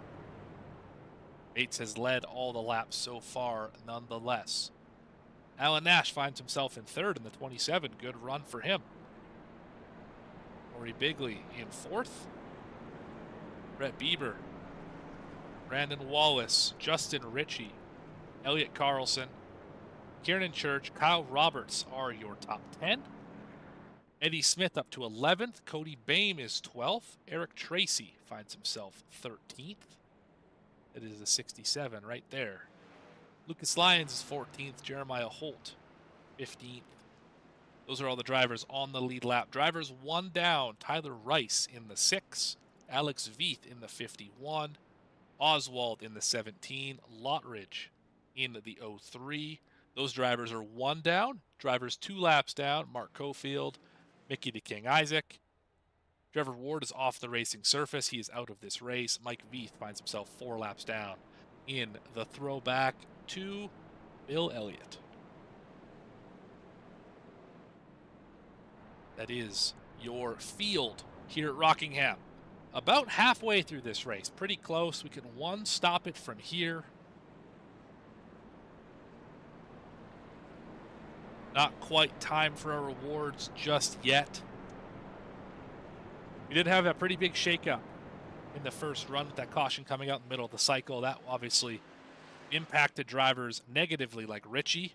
Bates has led all the laps so far, nonetheless. Alan Nash finds himself in 3rd in the 27. Good run for him. Corey Bigley in 4th. Brett Bieber. Brandon Wallace. Justin Ritchie. Elliot Carlson. Kieran Church. Kyle Roberts are your top 10. Eddie Smith up to 11th. Cody Boehm is 12th. Eric Tracy finds himself 13th. It is a 67 right there. Lucas Lyons is 14th. Jeremiah Holt, 15th. Those are all the drivers on the lead lap. Drivers 1 down. Tyler Rice in the 6. Alex Veith in the 51. Oswald in the 17. Lottridge in the 03. Those drivers are 1 down. Drivers 2 laps down. Mark Cofield, Mickey DeKing Isaac. Trevor Ward is off the racing surface. He is out of this race. Mike Veith finds himself 4 laps down in the throwback to Bill Elliott. That is your field here at Rockingham. About halfway through this race. Pretty close. We can one stop it from here. Not quite time for our rewards just yet. We did have a pretty big shakeup in the first run with that caution coming out in the middle of the cycle. That obviously impacted drivers negatively like Ritchie.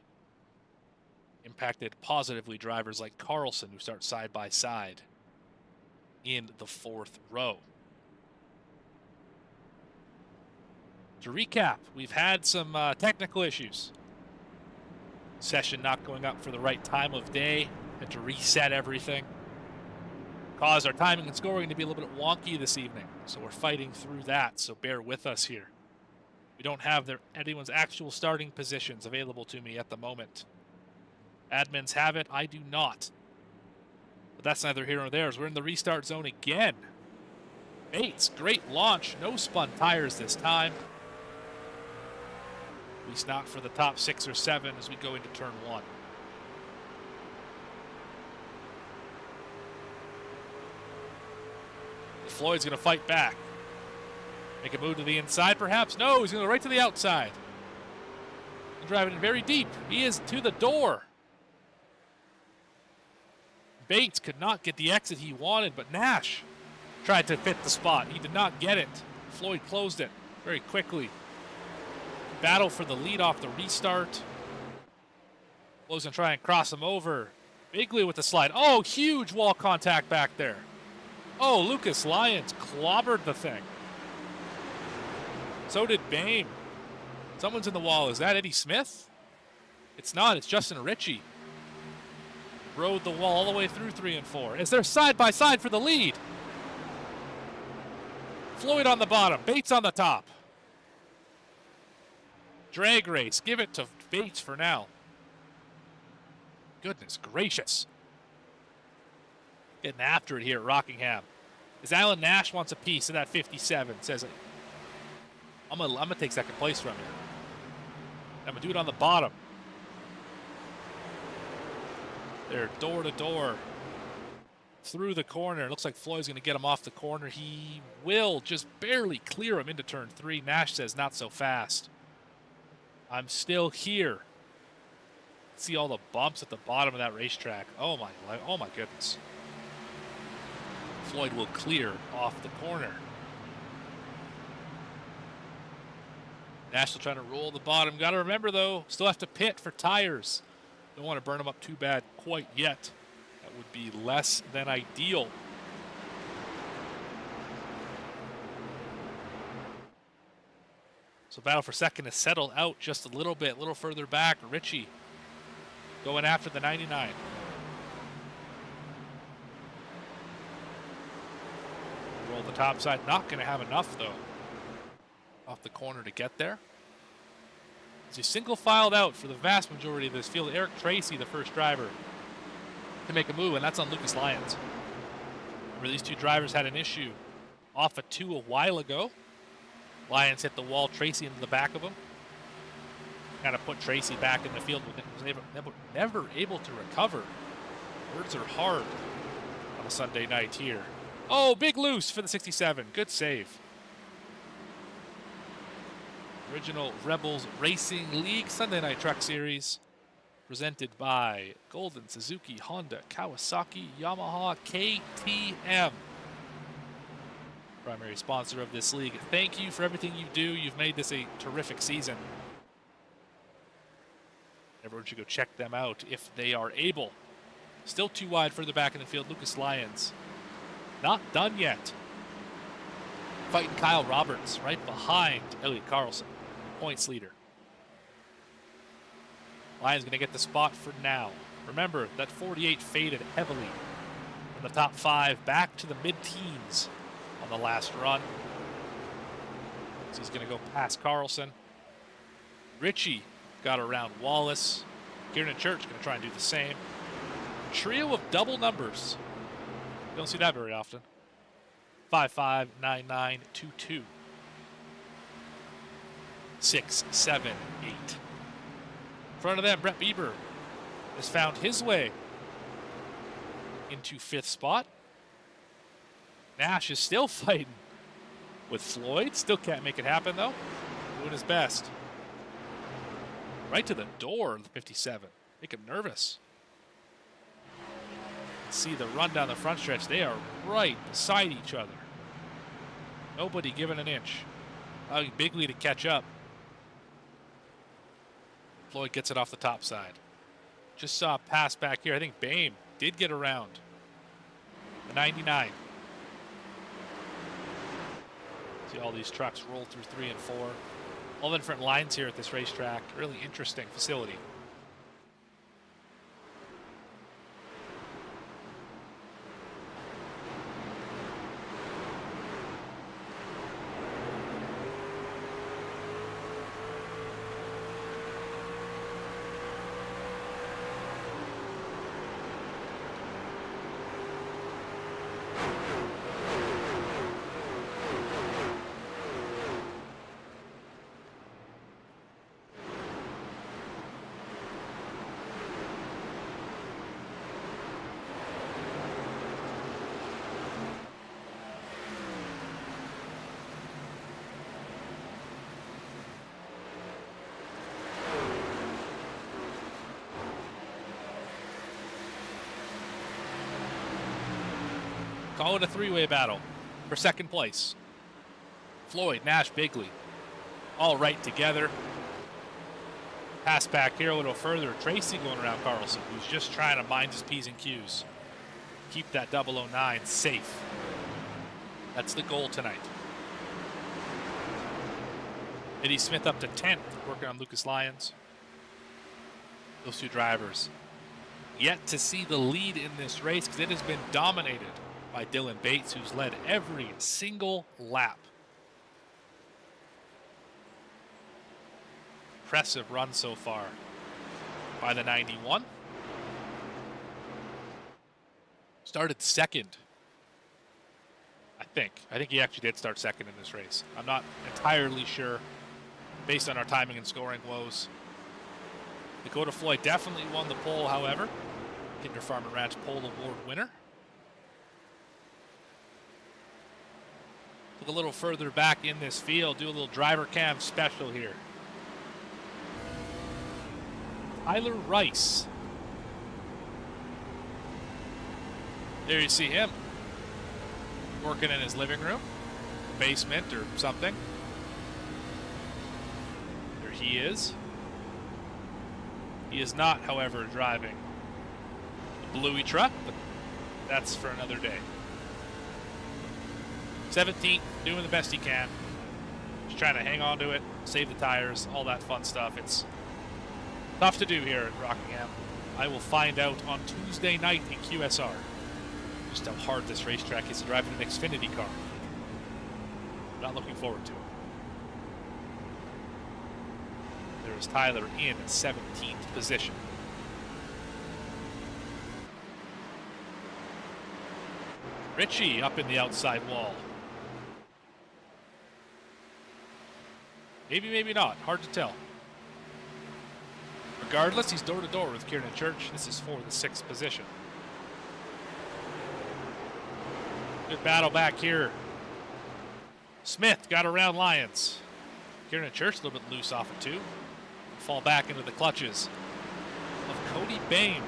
Impacted positively drivers like Carlson, who start side by side in the 4th row. To recap, we've had some technical issues. Session not going up for the right time of day. Had to reset everything. Caused our timing and scoring to be a little bit wonky this evening. So we're fighting through that, so bear with us here. We don't have anyone's actual starting positions available to me at the moment. Admins have it, I do not. But that's neither here nor there, as we're in the restart zone again. Bates, great launch, no spun tires this time. At least not for the top 6 or 7 as we go into turn 1. Floyd's going to fight back. Make a move to the inside, perhaps? No, he's going to go right to the outside. He's driving very deep. He is to the door. Bates could not get the exit he wanted, but Nash tried to fit the spot. He did not get it. Floyd closed it very quickly. Battle for the lead off the restart. Floyd's going to try and cross him over. Bigley with the slide. Oh, huge wall contact back there. Oh, Lucas Lyons clobbered the thing. So did Boehm. Someone's in the wall. Is that Eddie Smith? It's not. It's Justin Ritchie. Rode the wall all the way through 3 and 4. As they're side by side for the lead. Floyd on the bottom. Bates on the top. Drag race. Give it to Bates for now. Goodness gracious. Getting after it here at Rockingham. As Alan Nash wants a piece of that 57. Says, I'm gonna take second place from you. I'm going to do it on the bottom. They're door to door. Through the corner. It looks like Floyd's going to get him off the corner. He will just barely clear him into turn 3. Nash says not so fast. I'm still here. See all the bumps at the bottom of that racetrack. Oh my goodness. Floyd will clear off the corner. Nash still trying to roll the bottom. Got to remember though, still have to pit for tires. Don't want to burn them up too bad quite yet. That would be less than ideal. So battle for second is settled out just a little bit, a little further back. Richie going after the 99. Roll the top side. Not going to have enough, though. Off the corner to get there. As he single filed out for the vast majority of this field. Eric Tracy, the first driver, to make a move, and that's on Lucas Lyons. Remember, these two drivers had an issue off a 2 a while ago. Lyons hit the wall, Tracy into the back of him. Kind of put Tracy back in the field. Was never able to recover. Words are hard on a Sunday night here. Oh, big loose for the 67. Good save. Original Rebels Racing League Sunday Night Truck Series. Presented by Golden, Suzuki, Honda, Kawasaki, Yamaha, KTM. Primary sponsor of this league. Thank you for everything you do. You've made this a terrific season. Everyone should go check them out if they are able. Still too wide further back in the field. Lucas Lyons. Not done yet. Fighting Kyle Roberts right behind Elliot Carlson. Points leader. Lyons going to get the spot for now. Remember, that 48 faded heavily from the top 5 back to the mid-teens on the last run. So he's going to go past Carlson. Richie got around Wallace. Kieran Church going to try and do the same. Trio of double numbers. You don't see that very often. 559922. 6, 7, 8. In front of them, Brett Bieber has found his way into 5th spot. Nash is still fighting with Floyd. Still can't make it happen, though. Doing his best. Right to the door of the 57. Make him nervous. See the run down the front stretch. They are right beside each other. Nobody giving an inch. Allowing Bigley to catch up. Floyd gets it off the top side. Just saw a pass back here. I think Boehm did get around the 99. See all these trucks roll through 3 and 4. All the different lines here at this racetrack. Really interesting facility. Call it a 3-way battle for second place. Floyd, Nash, Bigley, all right together. Pass back here a little further. Tracy going around Carlson, who's just trying to mind his P's and Q's. Keep that 009 safe. That's the goal tonight. Eddie Smith up to 10th, working on Lucas Lyons. Those two drivers yet to see the lead in this race because it has been dominated by Dylan Bates, who's led every single lap. Impressive run so far by the 91. Started second, I think. I think he actually did start second in this race. I'm not entirely sure based on our timing and scoring woes. Dakota Floyd definitely won the pole, however. Kinder Farm and Ranch Pole Award winner. Look a little further back in this field, do a little driver cam special here. Tyler Rice. There you see him working in his living room, basement or something. There he is. He is not, however, driving the Bluey truck, but that's for another day. 17th, doing the best he can. Just trying to hang on to it, save the tires, all that fun stuff. It's tough to do here at Rockingham. I will find out on Tuesday night in QSR just how hard this racetrack is to drive in an Xfinity car. Not looking forward to it. There's Tyler in 17th position. Richie up in the outside wall. Maybe, maybe not. Hard to tell. Regardless, he's door-to-door with Kieran Church. This is for the 6th position. Good battle back here. Smith got around Lyons. Kieran Church a little bit loose off of 2. Fall back into the clutches of Cody Bain.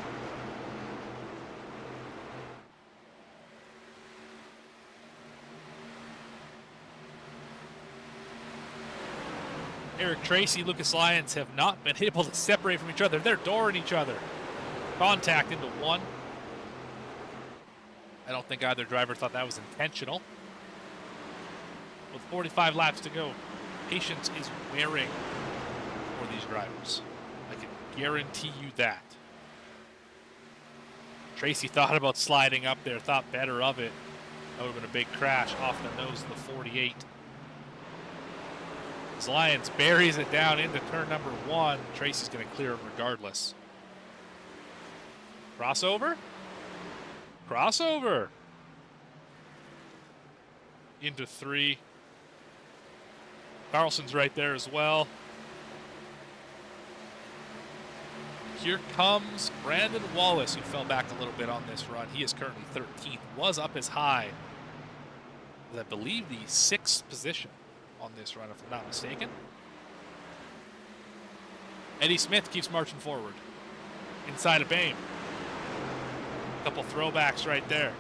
Eric Tracy, Lucas Lyons have not been able to separate from each other. They're dooring each other. Contact into 1. I don't think either driver thought that was intentional. With 45 laps to go, patience is wearing for these drivers. I can guarantee you that. Tracy thought about sliding up there, thought better of it. That would have been a big crash off the nose of the 48. As Lyons buries it down into turn number 1, Tracy's going to clear it regardless. Crossover? Crossover! Into 3. Carlson's right there as well. Here comes Brandon Wallace, who fell back a little bit on this run. He is currently 13th, was up as high as I believe the 6th position on this run, if I'm not mistaken. Eddie Smith keeps marching forward. Inside of Bain. A couple throwbacks right there.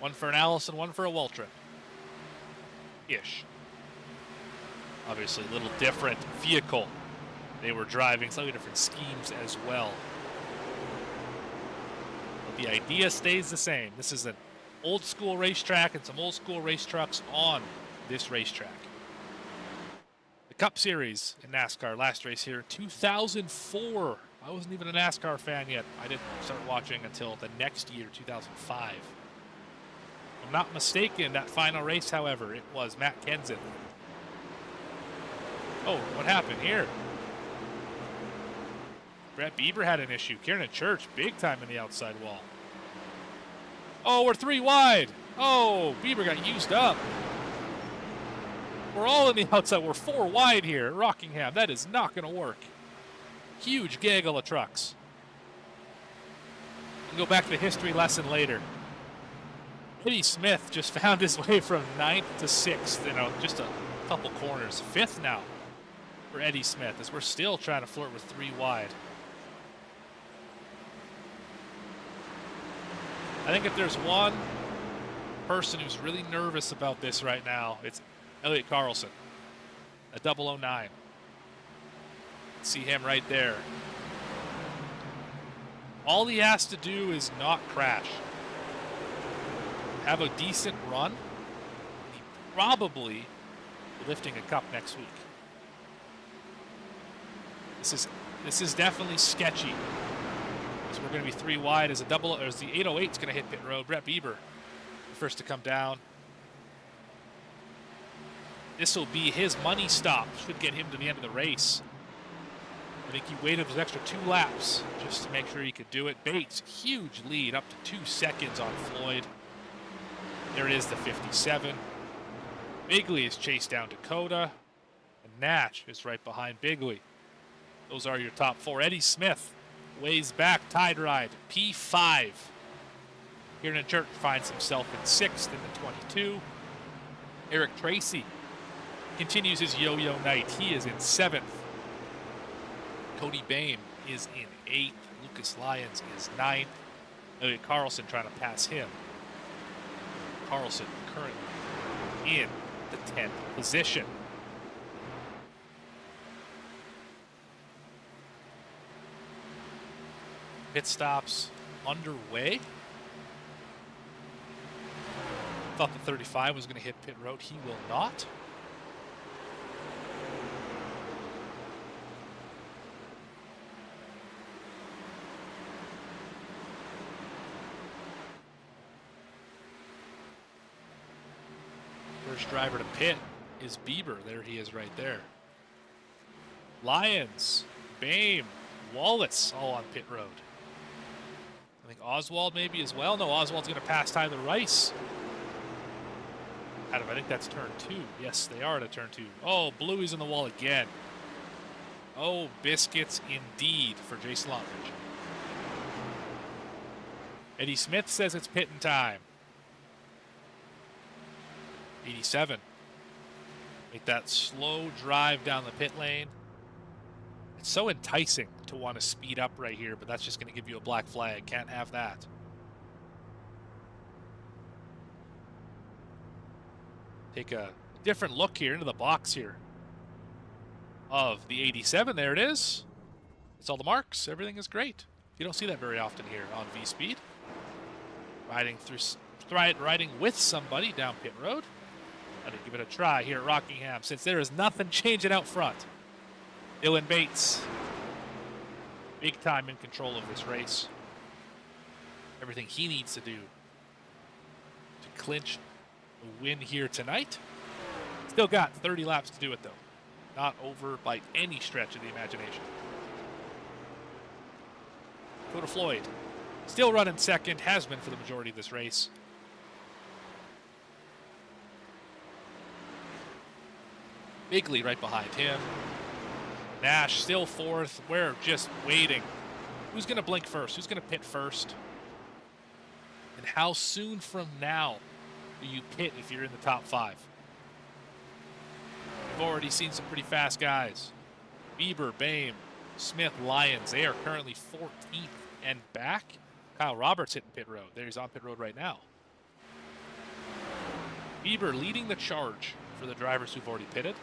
One for an Allison, one for a Waltrip. Ish. Obviously a little different vehicle they were driving, slightly different schemes as well. But the idea stays the same. This is an old school racetrack and some old school race trucks on this racetrack. The Cup Series in NASCAR, last race here, 2004. I wasn't even a NASCAR fan yet. I didn't start watching until the next year, 2005. If I'm not mistaken, that final race, however, it was Matt Kenseth. Oh, what happened here? Brett Bieber had an issue. Kieran Church, big time in the outside wall. Oh, we're 3 wide. Oh, Bieber got used up. We're all in the outside. We're 4 wide here at Rockingham. That is not going to work. Huge gaggle of trucks. We'll go back to the history lesson later. Eddie Smith just found his way from 9th to 6th, just a couple corners. 5th now for Eddie Smith, as we're still trying to flirt with 3 wide. I think if there's one person who's really nervous about this right now, it's Elliott Carlson, a 009. See him right there. All he has to do is not crash. Have a decent run. He probably lifting a cup next week. This is definitely sketchy. So we're going to be 3 wide as the 808 is going to hit pit road. Brett Bieber, the first to come down. This will be his money stop. Should get him to the end of the race. I think he waited those extra 2 laps just to make sure he could do it. Bates, huge lead, up to 2 seconds on Floyd. There it is, the 57. Bigley is chased down Dakota. And Natch is right behind Bigley. Those are your top four. Eddie Smith weighs back, tide ride, P5. Kieran Church finds himself in 6th in the 22. Eric Tracy continues his yo-yo night. He is in 7th. Cody Bame is in 8th. Lucas Lyons is 9th. Elliot Carlson trying to pass him. Carlson currently in the 10th position. Pit stops underway. Thought the 35 was going to hit pit road. He will not. First driver to pit is Bieber. There he is right there. Lyons, Bame, Wallace all on pit road. I think Oswald maybe as well. No, Oswald's going to pass Tyler Rice. I think that's turn 2. Yes, they are at a turn 2. Oh, Bluey's in the wall again. Oh, biscuits indeed for Jason Lockridge. Eddie Smith says it's pitting time. 87. Make that slow drive down the pit lane. It's so enticing to want to speed up right here, but that's just going to give you a black flag. Can't have that. Take a different look here into the box here of the 87. There it is. It's all the marks. Everything is great. You don't see that very often here on V-Speed. Riding with somebody down pit road. I'm going to give it a try here at Rockingham since there is nothing changing out front. Dylan Bates, big time in control of this race. Everything he needs to do to clinch a win here tonight. Still got 30 laps to do it though. Not over by any stretch of the imagination. Dakota Floyd, still running second, has been for the majority of this race. Bigley right behind him. Nash still 4th. We're just waiting. Who's going to blink first? Who's going to pit first? And how soon from now do you pit if you're in the top 5? We've already seen some pretty fast guys. Bieber, Bame, Smith, Lyons. They are currently 14th and back. Kyle Roberts hitting pit road. There he's on pit road right now. Bieber leading the charge for the drivers who've already pitted.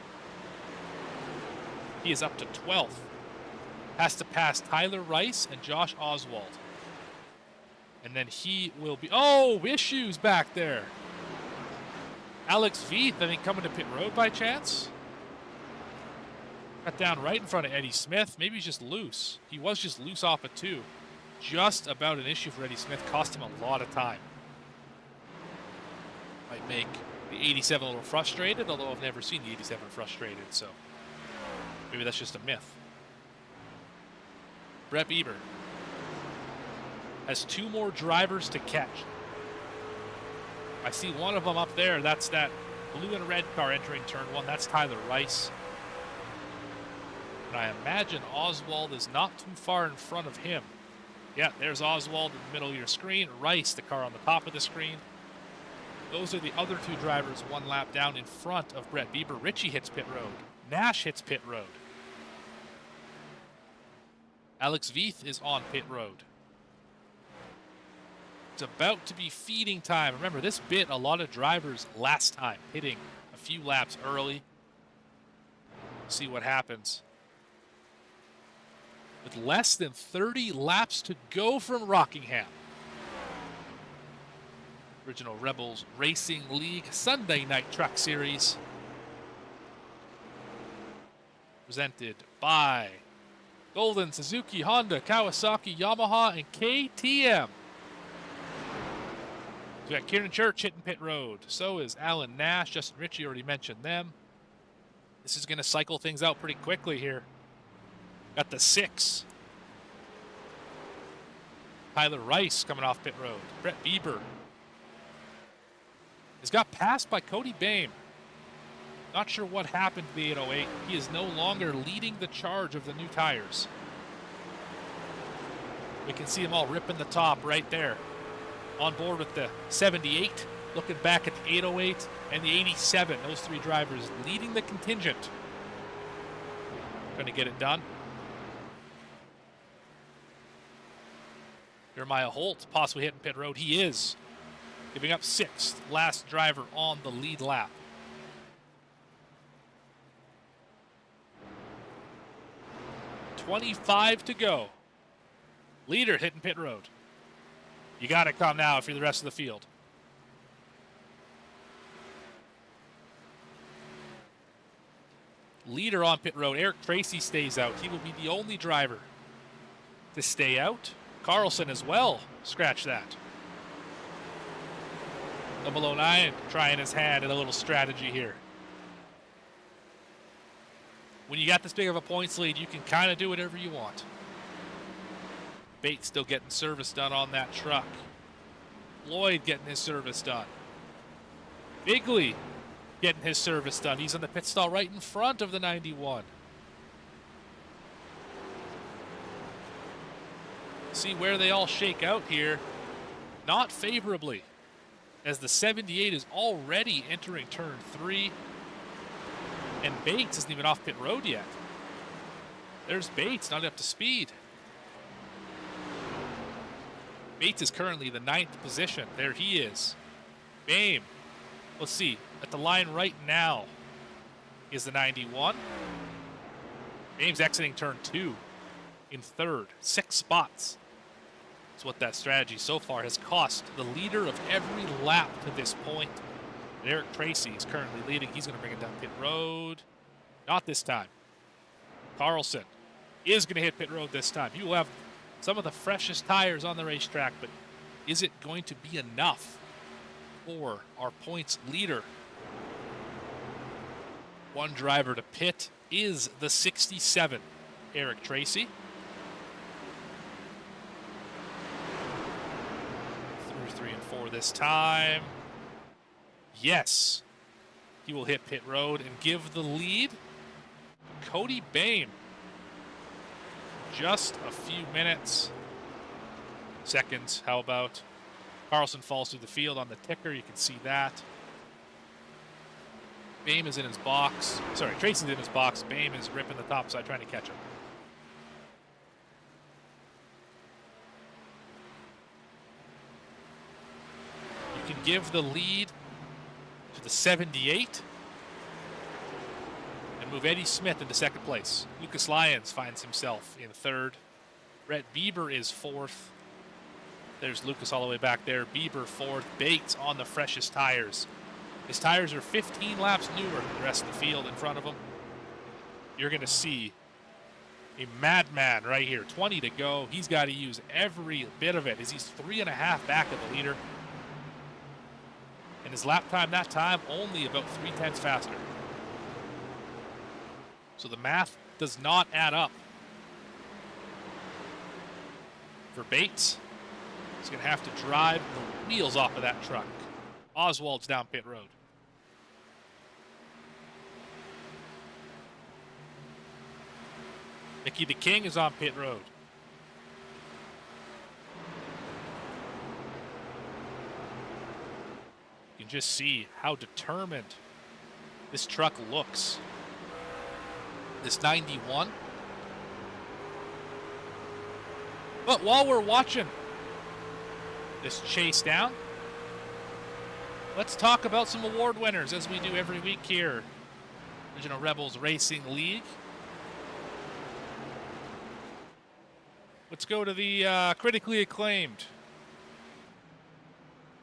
He is up to 12th. Has to pass Tyler Rice and Josh Oswald. And then he will be... Oh, issues back there. Alex Veith, I think, coming to pit road by chance. Got down right in front of Eddie Smith. Maybe he's just loose. He was just loose off of 2. Just about an issue for Eddie Smith. Cost him a lot of time. Might make the 87 a little frustrated, although I've never seen the 87 frustrated, so... Maybe that's just a myth. Brett Bieber has 2 more drivers to catch. I see one of them up there. That's that blue and red car entering turn 1. That's Tyler Rice. And I imagine Oswald is not too far in front of him. Yeah, there's Oswald in the middle of your screen. Rice, the car on the top of the screen. Those are the other 2 drivers 1 lap down in front of Brett Bieber. Richie hits pit road. Nash hits pit road. Alex Veith is on pit road. It's about to be feeding time. Remember, this bit a lot of drivers last time, hitting a few laps early. See what happens. With less than 30 laps to go from Rockingham. Original Rebels Racing League Sunday Night Truck Series. Presented by Golden, Suzuki, Honda, Kawasaki, Yamaha, and KTM. We got Kieran Church hitting pit road. So is Alan Nash. Justin Ritchie already mentioned them. This is going to cycle things out pretty quickly here. Got the 6. Tyler Rice coming off pit road. Brett Bieber has got passed by Cody Bame. Not sure what happened to the 808. He is no longer leading the charge of the new tires. We can see them all ripping the top right there. On board with the 78, looking back at the 808 and the 87. Those three drivers leading the contingent. Trying to get it done. Jeremiah Holt possibly hitting pit road. He is. Giving up 6th. Last driver on the lead lap. .25 to go. Leader hitting pit road. You got to come now if you're the rest of the field. Leader on pit road. Eric Tracy stays out. He will be the only driver to stay out. Carlson as well. Scratch that. 009 trying his hand at a little strategy here. When you got this big of a points lead, you can kind of do whatever you want. Bates still getting service done on that truck. Lloyd getting his service done. Bigley getting his service done. He's in the pit stall right in front of the 91. See where they all shake out here. Not favorably, as the 78 is already entering turn 3. And Bates isn't even off pit road yet. There's Bates, not up to speed. Bates is currently the 9th position. There he is. Bame. Let's see. At the line right now is the 91. Bame's exiting turn 2 in 3rd. 6 spots. That's what that strategy so far has cost the leader of every lap to this point. And Eric Tracy is currently leading. He's going to bring it down pit road. Not this time. Carlson is going to hit pit road this time. He will have some of the freshest tires on the racetrack, but is it going to be enough for our points leader? One driver to pit is the 67, Eric Tracy. Through 3 and 4 this time. Yes, he will hit pit road and give the lead to Cody Bame. Just a few minutes. Seconds, how about? Carlson falls through the field on the ticker. You can see that. Bame is in his box. Sorry, Tracy's in his box. Bame is ripping the top side, trying to catch him. You can give the lead to the 78 and move Eddie Smith into 2nd place. Lucas Lyons finds himself in 3rd. Brett Bieber is 4th. There's Lucas all the way back there. Bieber 4th. Bates on the freshest tires. His tires are 15 laps newer than the rest of the field in front of him. You're going to see a madman right here. 20 to go. He's got to use every bit of it as he's 3.5 back of the leader. And his lap time that time only about 0.3 faster. So the math does not add up for Bates. He's going to have to drive the wheels off of that truck. Oswald's down pit road. Mickey the King is on pit road. You can just see how determined this truck looks. This 91. But while we're watching this chase down, let's talk about some award winners, as we do every week here. Original Rebels Racing League. Let's go to the critically acclaimed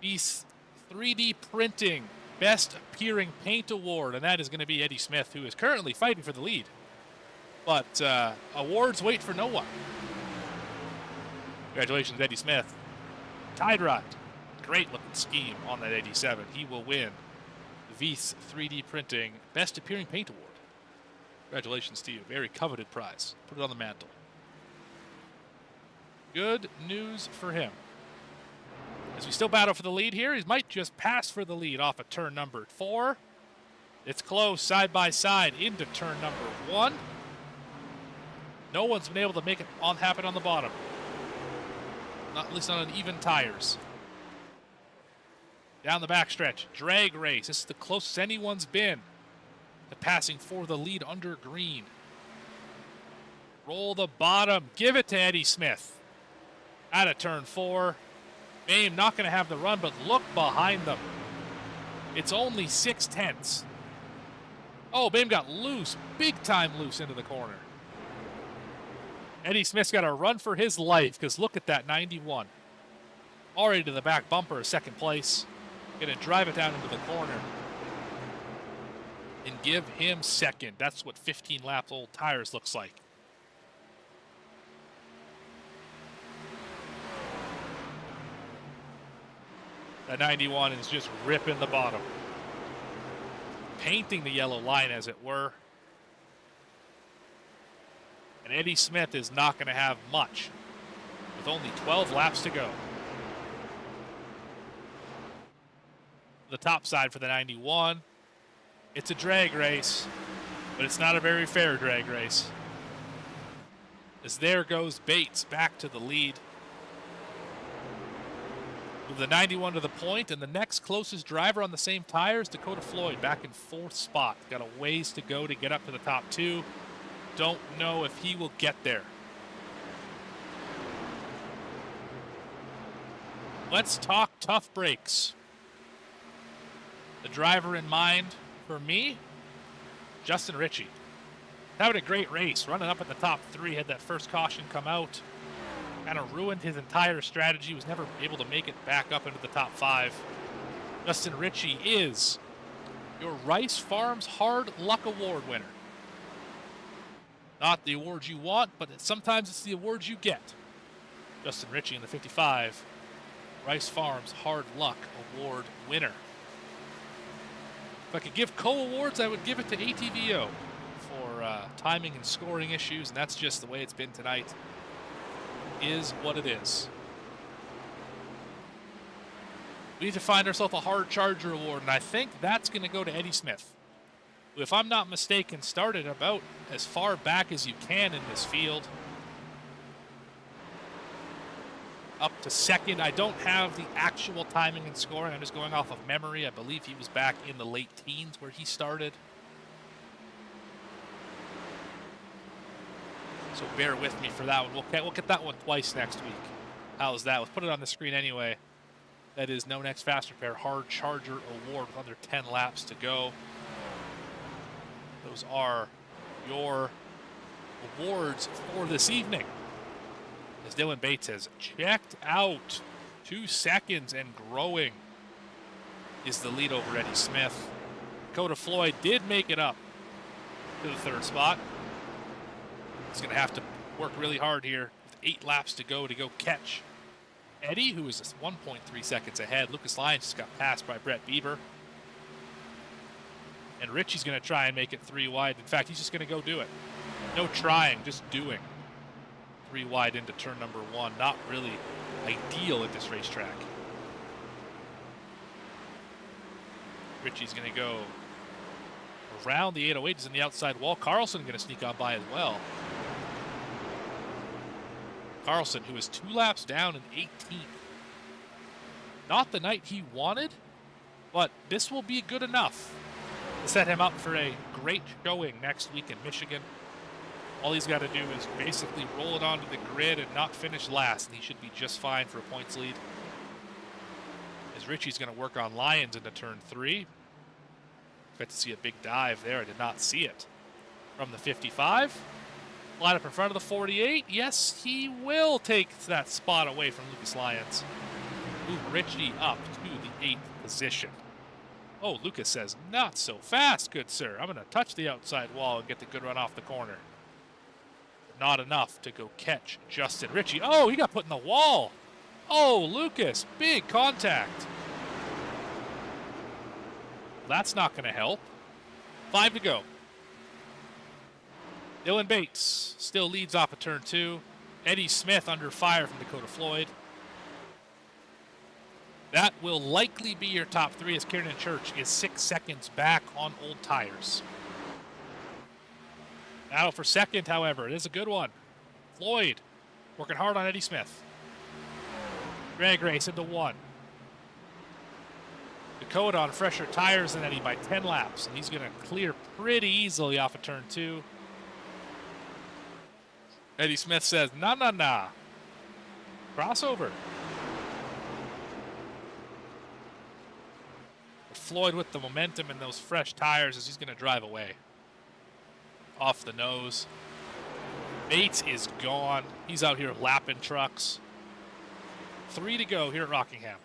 Beast 3D Printing Best Appearing Paint Award, and that is going to be Eddie Smith, who is currently fighting for the lead. But awards wait for no one. Congratulations, Eddie Smith. Tide Rod. Great looking scheme on that 87. He will win the Vies 3D Printing Best Appearing Paint Award. Congratulations to you. Very coveted prize. Put it on the mantle. Good news for him. As we still battle for the lead here, he might just pass for the lead off of turn number 4. It's close, side by side, into turn number 1. No one's been able to make it happen on the bottom. Not at least on even tires. Down the backstretch, drag race. This is the closest anyone's been to passing for the lead under green. Roll the bottom, give it to Eddie Smith. Out of turn 4. Boehm not going to have the run, but look behind them. It's only 6/10. Oh, Boehm got loose, big time loose into the corner. Eddie Smith's got to run for his life because look at that 91. Already to the back bumper, second place. Going to drive it down into the corner and give him second. That's what 15 laps old tires looks like. That 91 is just ripping the bottom. Painting the yellow line, as it were. And Eddie Smith is not going to have much with only 12 laps to go. The top side for the 91. It's a drag race, but it's not a very fair drag race. As there goes Bates back to the lead. With the 91 to the point, and the next closest driver on the same tires, Dakota Floyd, back in 4th spot. Got a ways to go to get up to the top 2. Don't know if he will get there. Let's talk tough brakes. The driver in mind for me, Justin Ritchie. Having a great race, running up at the top 3, had that first caution come out. Kind of ruined his entire strategy, was never able to make it back up into the top 5. Justin Ritchie is your Rice Farms Hard Luck Award winner. Not the award you want, but sometimes it's the award you get. Justin Ritchie in the 55, Rice Farms Hard Luck Award winner. If I could give co-awards, I would give it to ATVO for timing and scoring issues, and that's just the way it's been tonight. Is what it is. We need to find ourselves a Hard Charger Award, and I think that's going to go to Eddie Smith, who, if I'm not mistaken, started about as far back as you can in this field. Up to second. I don't have the actual timing and scoring. I'm just going off of memory. I believe he was back in the late teens where he started. So bear with me for that one. We'll get that one twice next week. How's that? Let's put it on the screen anyway. That is No Next Fast Repair Hard Charger Award with under 10 laps to go. Those are your awards for this evening. As Dylan Bates has checked out, 2 seconds and growing is the lead over Eddie Smith. Dakota Floyd did make it up to the 3rd spot. He's going to have to work really hard here with 8 laps to go catch Eddie, who is 1.3 seconds ahead. Lucas Lyons just got passed by Brett Bieber. And Richie's going to try and make it 3 wide. In fact, he's just going to go do it. No trying, just doing. 3 wide into turn number 1. Not really ideal at this racetrack. Richie's going to go around the 808. He's in the outside wall. Carlson going to sneak on by as well. Carlson, who is 2 laps down in 18th. Not the night he wanted, but this will be good enough to set him up for a great showing next week in Michigan. All he's got to do is basically roll it onto the grid and not finish last, and he should be just fine for a points lead. As Richie's going to work on Lyons into turn 3. Expect to see a big dive there. I did not see it. From the 55. Line up in front of the 48. Yes, he will take that spot away from Lucas Lyons. Move Richie up to the 8th position. Oh, Lucas says, not so fast, good sir. I'm going to touch the outside wall and get the good run off the corner. Not enough to go catch Justin Ritchie. Oh, he got put in the wall. Oh, Lucas, big contact. That's not going to help. 5 to go. Dylan Bates still leads off of turn 2. Eddie Smith under fire from Dakota Floyd. That will likely be your top three, as Kieran Church is 6 seconds back on old tires. Now for second, however, it is a good one. Floyd working hard on Eddie Smith. Drag race into 1. Dakota on fresher tires than Eddie by 10 laps, and he's going to clear pretty easily off of turn 2. Eddie Smith says, nah, nah, nah. Crossover. But Floyd with the momentum and those fresh tires as he's going to drive away. Off the nose. Bates is gone. He's out here lapping trucks. 3 to go here at Rockingham.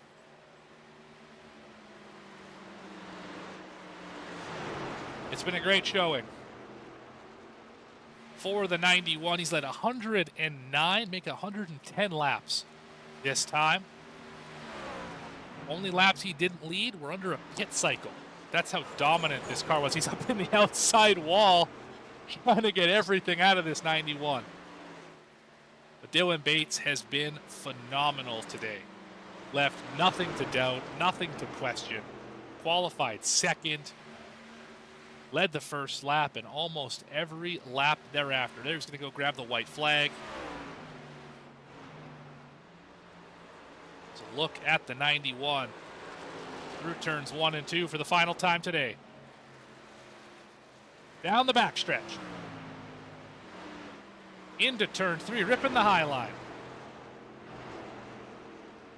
It's been a great showing. For the 91, he's led 109, make 110 laps this time. Only laps he didn't lead were under a pit cycle. That's how dominant this car was. He's up in the outside wall trying to get everything out of this 91. But Dylan Bates has been phenomenal today. Left nothing to doubt, nothing to question. Qualified second. Led the first lap and almost every lap thereafter. There's going to go grab the white flag. So look at the 91 through turns 1 and 2 for the final time today. Down the backstretch. Into turn 3, ripping the high line.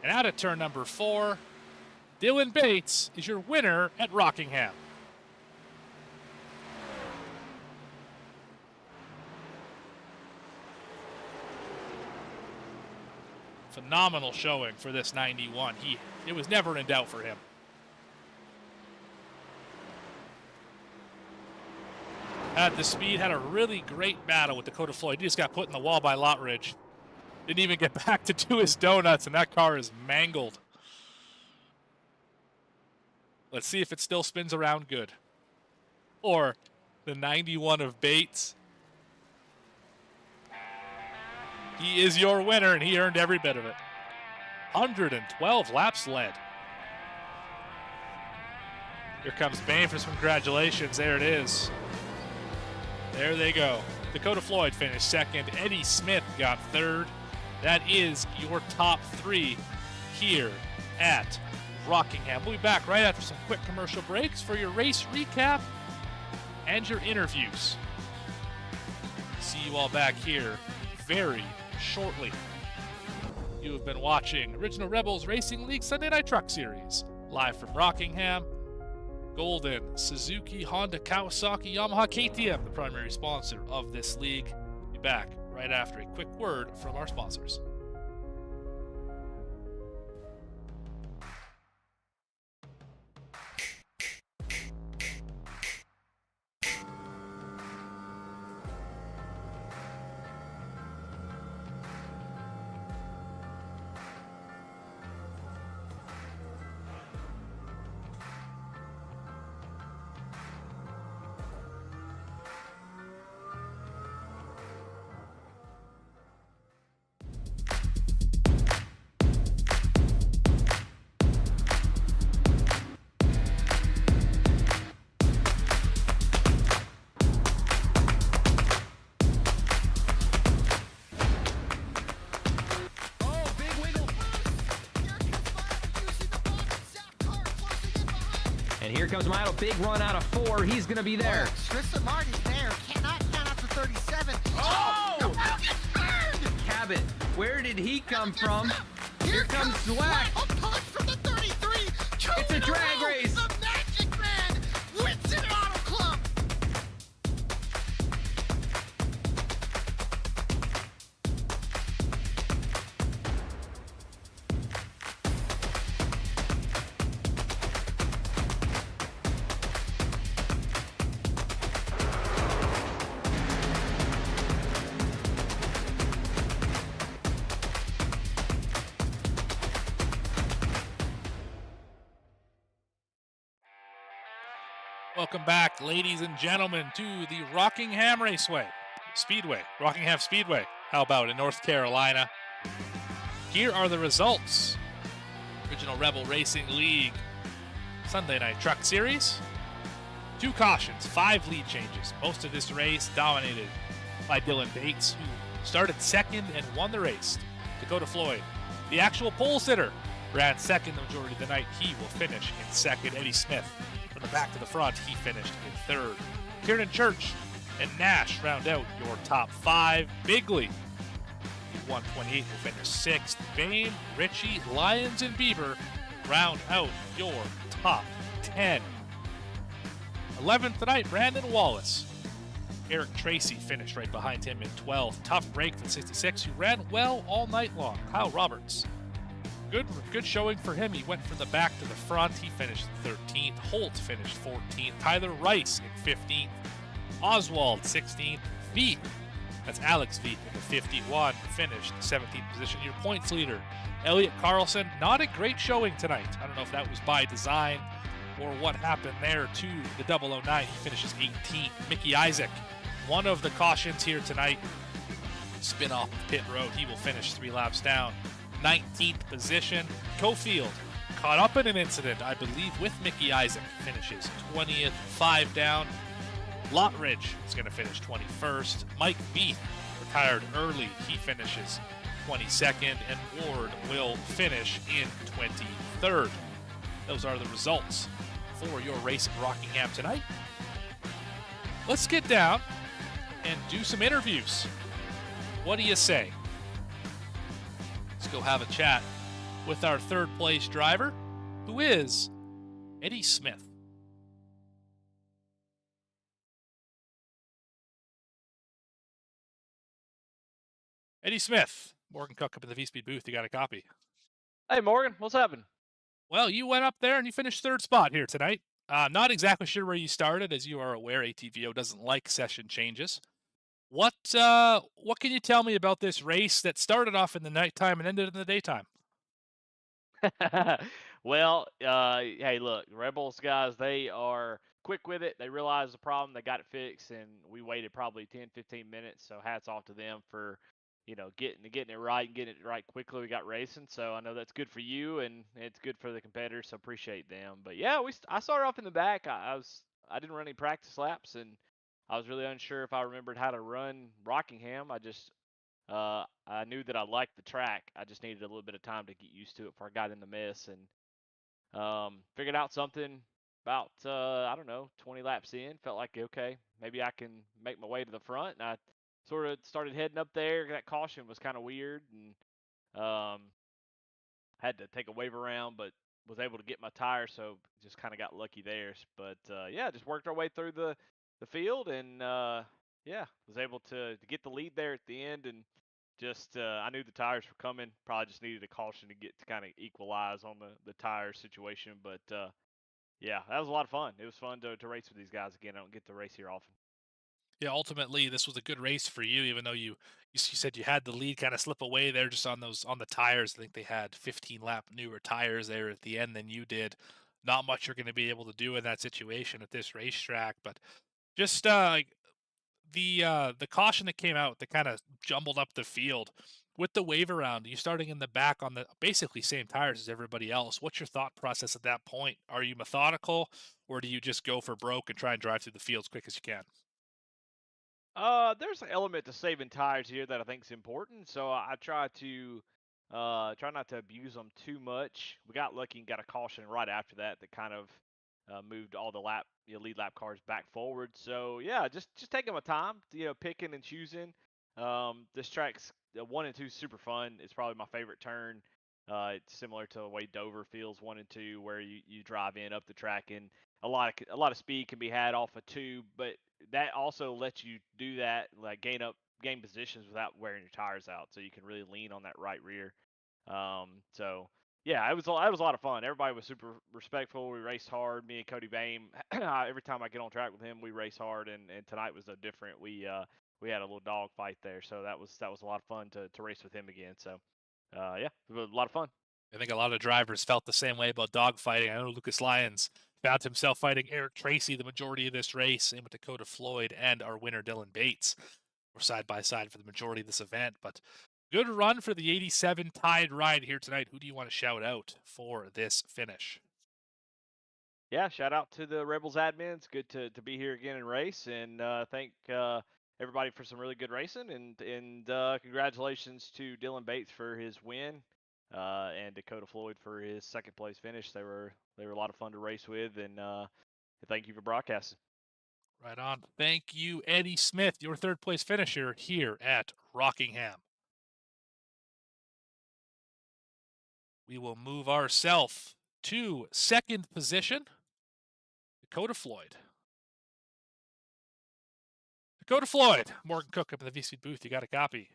And out of turn number 4, Dylan Bates is your winner at Rockingham. Phenomenal showing for this 91. It was never in doubt for him. Had the speed, had a really great battle with Dakota Floyd. He just got put in the wall by Lottridge. Didn't even get back to do his donuts, and that car is mangled. Let's see if it still spins around good. Or the 91 of Bates. He is your winner, and he earned every bit of it. 112 laps led. Here comes Bain for some congratulations. There it is. There they go. Dakota Floyd finished second. Eddie Smith got third. That is your top 3 here at Rockingham. We'll be back right after some quick commercial breaks for your race recap and your interviews. See you all back here very shortly. You have been watching Original Rebels Racing League Sunday Night Truck Series, live from Rockingham. Golden, Suzuki, Honda, Kawasaki, Yamaha, KTM, the primary sponsor of this league. Be back right after a quick word from our sponsors. And here comes Milo, big run out of 4. He's going to be there. Tristan Martin's there. Cannot count after 37. Oh! The battle gets burned! Cabot, where did he come from? Here comes Dweck. A punch from the 33. It's a drag race. The Magic Man wins it at Auto Club. Welcome back, ladies and gentlemen, to the Rockingham Rockingham Speedway. How about in North Carolina? Here are the results Original Rebel Racing League Sunday Night Truck Series. 2 cautions, 5 lead changes. Most of this race dominated by Dylan Bates, who started second and won the race. Dakota Floyd, the actual pole sitter, ran second the majority of the night. He will finish in second. Eddie Smith, from the back to the front, he finished in third. Kieran Church and Nash round out your top 5. Bigley, 128, will finish 6th. Bain, Ritchie, Lyons, and Bieber round out your top 10. 11th tonight, Brandon Wallace. Eric Tracy finished right behind him in 12th. Tough break for the 66, who ran well all night long. Kyle Roberts, good showing for him. He went from the back to the front. He finished 13th. Holt finished 14th. Tyler Rice in 15th. Oswald 16th. Veet, that's Alex Veet in the 51, finished 17th position. Your points leader, Elliot Carlson, not a great showing tonight. I don't know if that was by design or what happened there to the 009. He finishes 18th. Mickey Isaac, one of the cautions here tonight, spin off pit road. He will finish 3 laps down. 19th position. Cofield caught up in an incident, I believe, with Mickey Isaac. Finishes 20th, 5 down. Lottridge is going to finish 21st. Mike Beath retired early. He finishes 22nd. And Ward will finish in 23rd. Those are the results for your race at Rockingham tonight. Let's get down and do some interviews. What do you say? Let's go have a chat with our 3rd place driver, who is Eddie Smith. Eddie Smith, Morgan Cook up in the V-Speed booth. You got a copy. Hey, Morgan, what's happening? Well, you went up there and you finished 3rd spot here tonight. Not exactly sure where you started. As you are aware, ATVO doesn't like session changes. What can you tell me about this race that started off in the nighttime and ended in the daytime? Well, hey, look, Rebels guys, they are quick with it. They realized the problem, they got it fixed, and we waited probably 10, 15 minutes. So hats off to them for, getting it right and getting it right quickly. We got racing, so I know that's good for you and it's good for the competitors. So appreciate them. But yeah, I started off in the back. I didn't run any practice laps, and I was really unsure if I remembered how to run Rockingham. I knew that I liked the track. I just needed a little bit of time to get used to it before I got in the mess, and figured out something about, I don't know, 20 laps in. Felt like, okay, maybe I can make my way to the front. And I sort of started heading up there. That caution was kind of weird, and had to take a wave around, but was able to get my tire, so just kind of got lucky there. But yeah, just worked our way through the field, and yeah, was able to get the lead there at the end. And just I knew the tires were coming. Probably just needed a caution to get to kind of equalize on the tire situation. But yeah, that was a lot of fun. It was fun to race with these guys again. I don't get to race here often. Yeah, ultimately this was a good race for you, even though you said you had the lead kind of slip away there just on the tires. I think they had 15 lap newer tires there at the end than you did. Not much you're going to be able to do in that situation at this racetrack, but just the caution that came out that kind of jumbled up the field with the wave around, you starting in the back on the basically same tires as everybody else. What's your thought process at that point? Are you methodical, or do you just go for broke and try and drive through the field as quick as you can? There's an element to saving tires here that I think is important. So I try to try not to abuse them too much. We got lucky and got a caution right after that kind of moved all the lead lap cars back forward. So yeah, just taking my time, picking and choosing. This track's 1 and 2 is super fun. It's probably my favorite turn. It's similar to the way Dover feels 1 and 2, where you drive in up the track, and a lot of speed can be had off of 2, but that also lets you do that, like gain positions without wearing your tires out, so you can really lean on that right rear. So yeah, it was a lot of fun. Everybody was super respectful. We raced hard. Me and Cody Bame, every time I get on track with him, we race hard, and tonight was no different. We had a little dog fight there, so that was a lot of fun to race with him again. So yeah, it was a lot of fun. I think a lot of drivers felt the same way about dogfighting. I know Lucas Lyons found himself fighting Eric Tracy the majority of this race, same with Dakota Floyd and our winner Dylan Bates. Were side by side for the majority of this event. But Good run for the 87 Tide ride here tonight. Who do you want to shout out for this finish? Yeah, shout out to the Rebels admins. Good to be here again and race, and thank everybody for some really good racing, and congratulations to Dylan Bates for his win, and Dakota Floyd for his second place finish. They were a lot of fun to race with, and thank you for broadcasting. Right on. Thank you, Eddie Smith, your third place finisher here at Rockingham. We will move ourselves to second position. Dakota Floyd. Dakota Floyd. Morgan Cook up in the VC booth. You got a copy.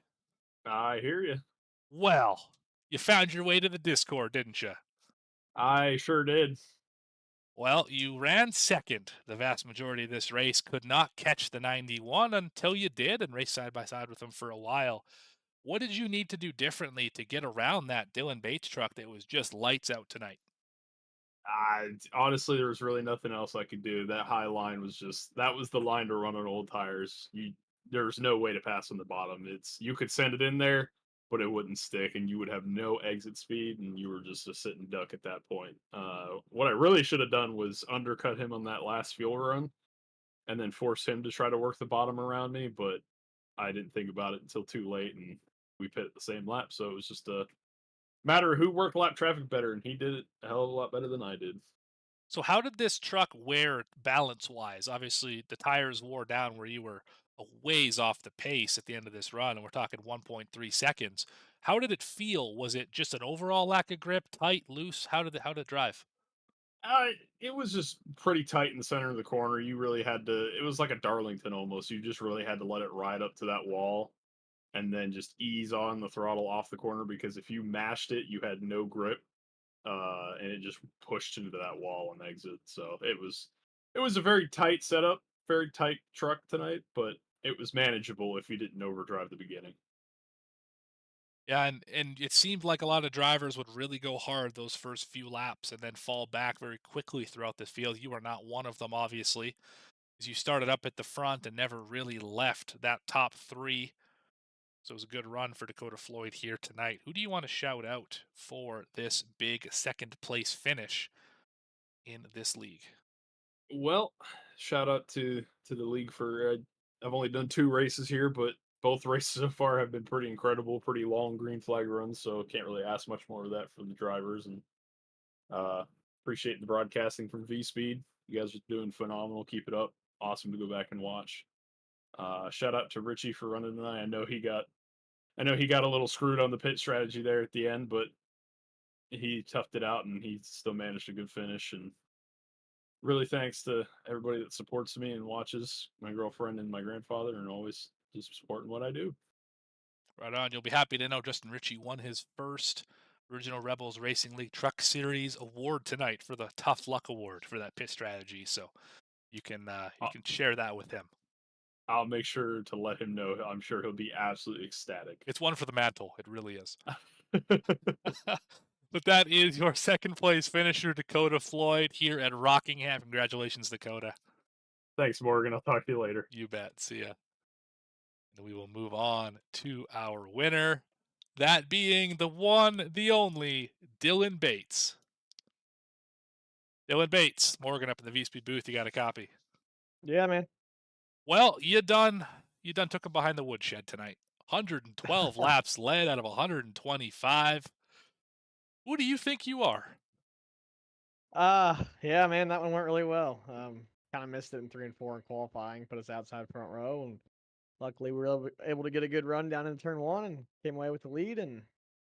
I hear you. Well, you found your way to the Discord, didn't you? I sure did. Well, you ran second the vast majority of this race, could not catch the 91 until you did and raced side by side with him for a while. What did you need to do differently to get around that Dylan Bates truck that was just lights out tonight? Honestly, there was really nothing else I could do. That high line was that was the line to run on old tires. There's no way to pass on the bottom. You could send it in there, but it wouldn't stick, and you would have no exit speed, and you were just a sitting duck at that point. What I really should have done was undercut him on that last fuel run, and then force him to try to work the bottom around me. But I didn't think about it until too late, and we pit at the same lap. So it was just a matter of who worked lap traffic better, and he did it a hell of a lot better than I did. So how did this truck wear balance-wise? Obviously, the tires wore down where you were a ways off the pace at the end of this run, and we're talking 1.3 seconds. How did it feel? Was it just an overall lack of grip, tight, loose? How did it drive? Uh, it was just pretty tight in the center of the corner. You really had to. It was like a Darlington almost. You just really had to let it ride up to that wall, and then just ease on the throttle off the corner, because if you mashed it, you had no grip, and it just pushed into that wall and exit. So it was a very tight setup, very tight truck tonight, but it was manageable if you didn't overdrive the beginning. Yeah, and it seemed like a lot of drivers would really go hard those first few laps and then fall back very quickly throughout the field. You are not one of them, obviously, as you started up at the front and never really left that top three. So it was a good run for Dakota Floyd here tonight. Who do you want to shout out for this big second place finish in this league? Well, shout out to the league for I've only done 2 races here, but both races so far have been pretty incredible, pretty long green flag runs, so can't really ask much more of that from the drivers. And uh appreciate the broadcasting from V Speed. You guys are doing phenomenal. Keep it up. Awesome to go back and watch. Shout out to Richie for running tonight. I know he got a little screwed on the pit strategy there at the end, but he toughed it out and he still managed a good finish. And really thanks to everybody that supports me and watches, my girlfriend and my grandfather, and always just supporting what I do. Right on. You'll be happy to know Justin Ritchie won his first Original Rebels Racing League Truck Series award tonight for the Tough Luck Award for that pit strategy. So you can share that with him. I'll make sure to let him know. I'm sure he'll be absolutely ecstatic. It's one for the mantle. It really is. But that is your second place finisher, Dakota Floyd, here at Rockingham. Congratulations, Dakota. Thanks, Morgan. I'll talk to you later. You bet. See ya. And we will move on to our winner, that being the one, the only, Dylan Bates. Dylan Bates, Morgan up in the V-Speed booth. You got a copy. Yeah, man. Well, you done took him behind the woodshed tonight. 112 laps led out of 125. Who do you think you are? Yeah, man, that one went really well. Kind of missed it in 3 and 4 in qualifying, put us outside front row, and luckily we were able to get a good run down in turn 1 and came away with the lead and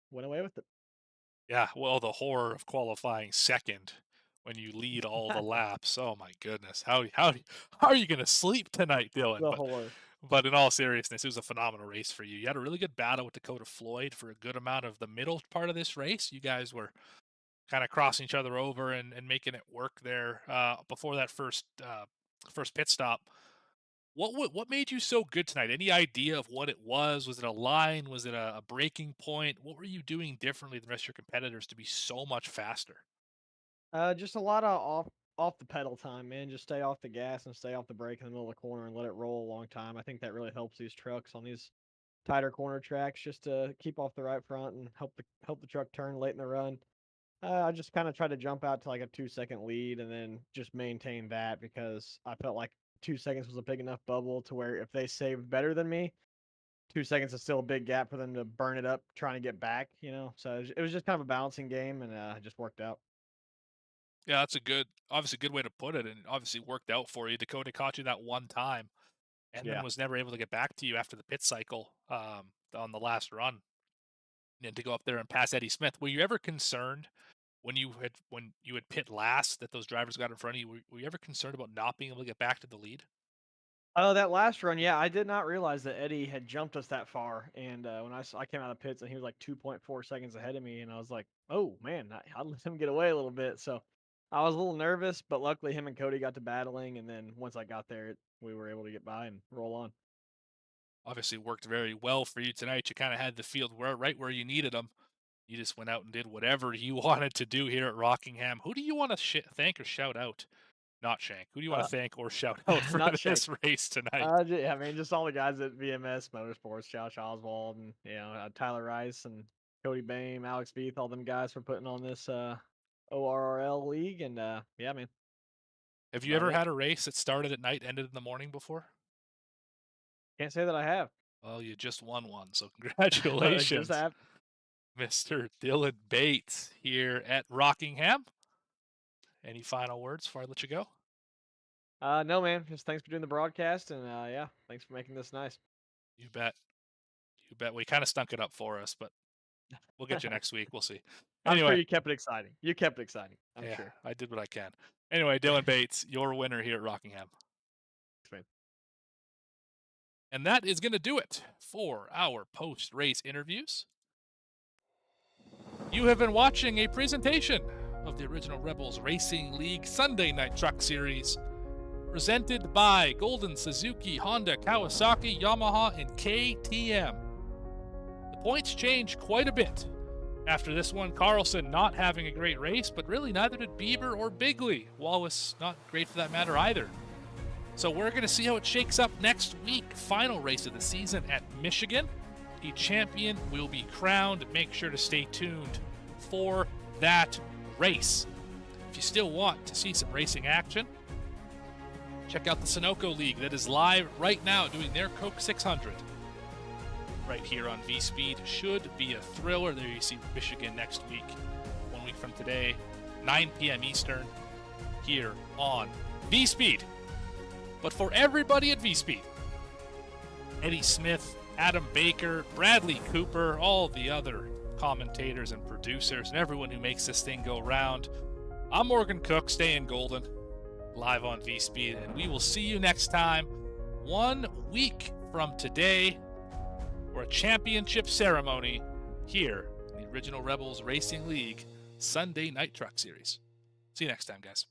went away with it. Yeah, well, the horror of qualifying second when you lead all the laps. Oh my goodness, how are you gonna sleep tonight, Dylan? The horror. But in all seriousness, it was a phenomenal race for you. You had a really good battle with Dakota Floyd for a good amount of the middle part of this race. You guys were kind of crossing each other over and making it work there before that first pit stop. What made you so good tonight? Any idea of what it was? Was it a line? Was it a breaking point? What were you doing differently than the rest of your competitors to be so much faster? Just a lot of off the pedal time, man. Just stay off the gas and stay off the brake in the middle of the corner and let it roll a long time. I think that really helps these trucks on these tighter corner tracks just to keep off the right front and help the truck turn late in the run. I just kind of tried to jump out to like a 2-second lead and then just maintain that because I felt like 2 seconds was a big enough bubble to where if they saved better than me, 2 seconds is still a big gap for them to burn it up trying to get back, you know. So it was just kind of a balancing game, and it just worked out. Yeah, that's obviously good way to put it, and it obviously worked out for you. Dakota caught you that one time, and then Yeah. was never able to get back to you after the pit cycle on the last run, and to go up there and pass Eddie Smith. Were you ever concerned when you had pit last that those drivers got in front of you? Were you ever concerned about not being able to get back to the lead? Oh, that last run, yeah, I did not realize that Eddie had jumped us that far. And when I came out of pits and he was like 2.4 seconds ahead of me, and I was like, oh man, I let him get away a little bit. So I was a little nervous, but luckily him and Cody got to battling, and then once I got there, we were able to get by and roll on. Obviously worked very well for you tonight. You kind of had the field right where you needed them. You just went out and did whatever you wanted to do here at Rockingham. Who do you want to thank or shout out? Not Shank. Who do you want to thank or shout out for Not this Shank. race tonight? Yeah, I mean, just all the guys at VMS Motorsports, Josh Oswald, and Tyler Rice and Cody Bame, Alex Beath, all them guys for putting on this O.R.R.L league, and yeah, man. Have you about ever it. had a race that started at night, ended in the morning before? Can't say that I have. Well, you just won one, so Just congratulations, have. Mr. Dylan Bates here at Rockingham. Any final words before I let you go? No, man. Just thanks for doing the broadcast, and yeah, thanks for making this nice. You bet. You bet. We kind of stunk it up for us, but we'll get you next week. We'll see. I'm sure Anyway, you kept it exciting. I'm yeah, sure. I did what I can. Anyway, Dylan Bates, your winner here at Rockingham. Thanks, man. And that is going to do it for our post-race interviews. You have been watching a presentation of the Original Rebels Racing League Sunday Night Truck Series, presented by Golden, Suzuki, Honda, Kawasaki, Yamaha, and KTM. The points change quite a bit after this one. Carlson not having a great race, but really neither did Bieber or Bigley. Wallace not great for that matter either. So we're going to see how it shakes up next week. Final race of the season at Michigan. A champion will be crowned. Make sure to stay tuned for that race. If you still want to see some racing action, check out the Sunoco League that is live right now doing their Coke 600. Right here on V-Speed. Should be a thriller. There you see Michigan next week. 1 week from today, 9 p.m. Eastern, here on V-Speed. But for everybody at V-Speed, Eddie Smith, Adam Baker, Bradley Cooper, all the other commentators and producers, and everyone who makes this thing go round, I'm Morgan Cook, staying golden, live on V-Speed, and we will see you next time, 1 week from today, for a championship ceremony here in the Original Rebels Racing League Sunday Night Truck Series. See you next time, guys.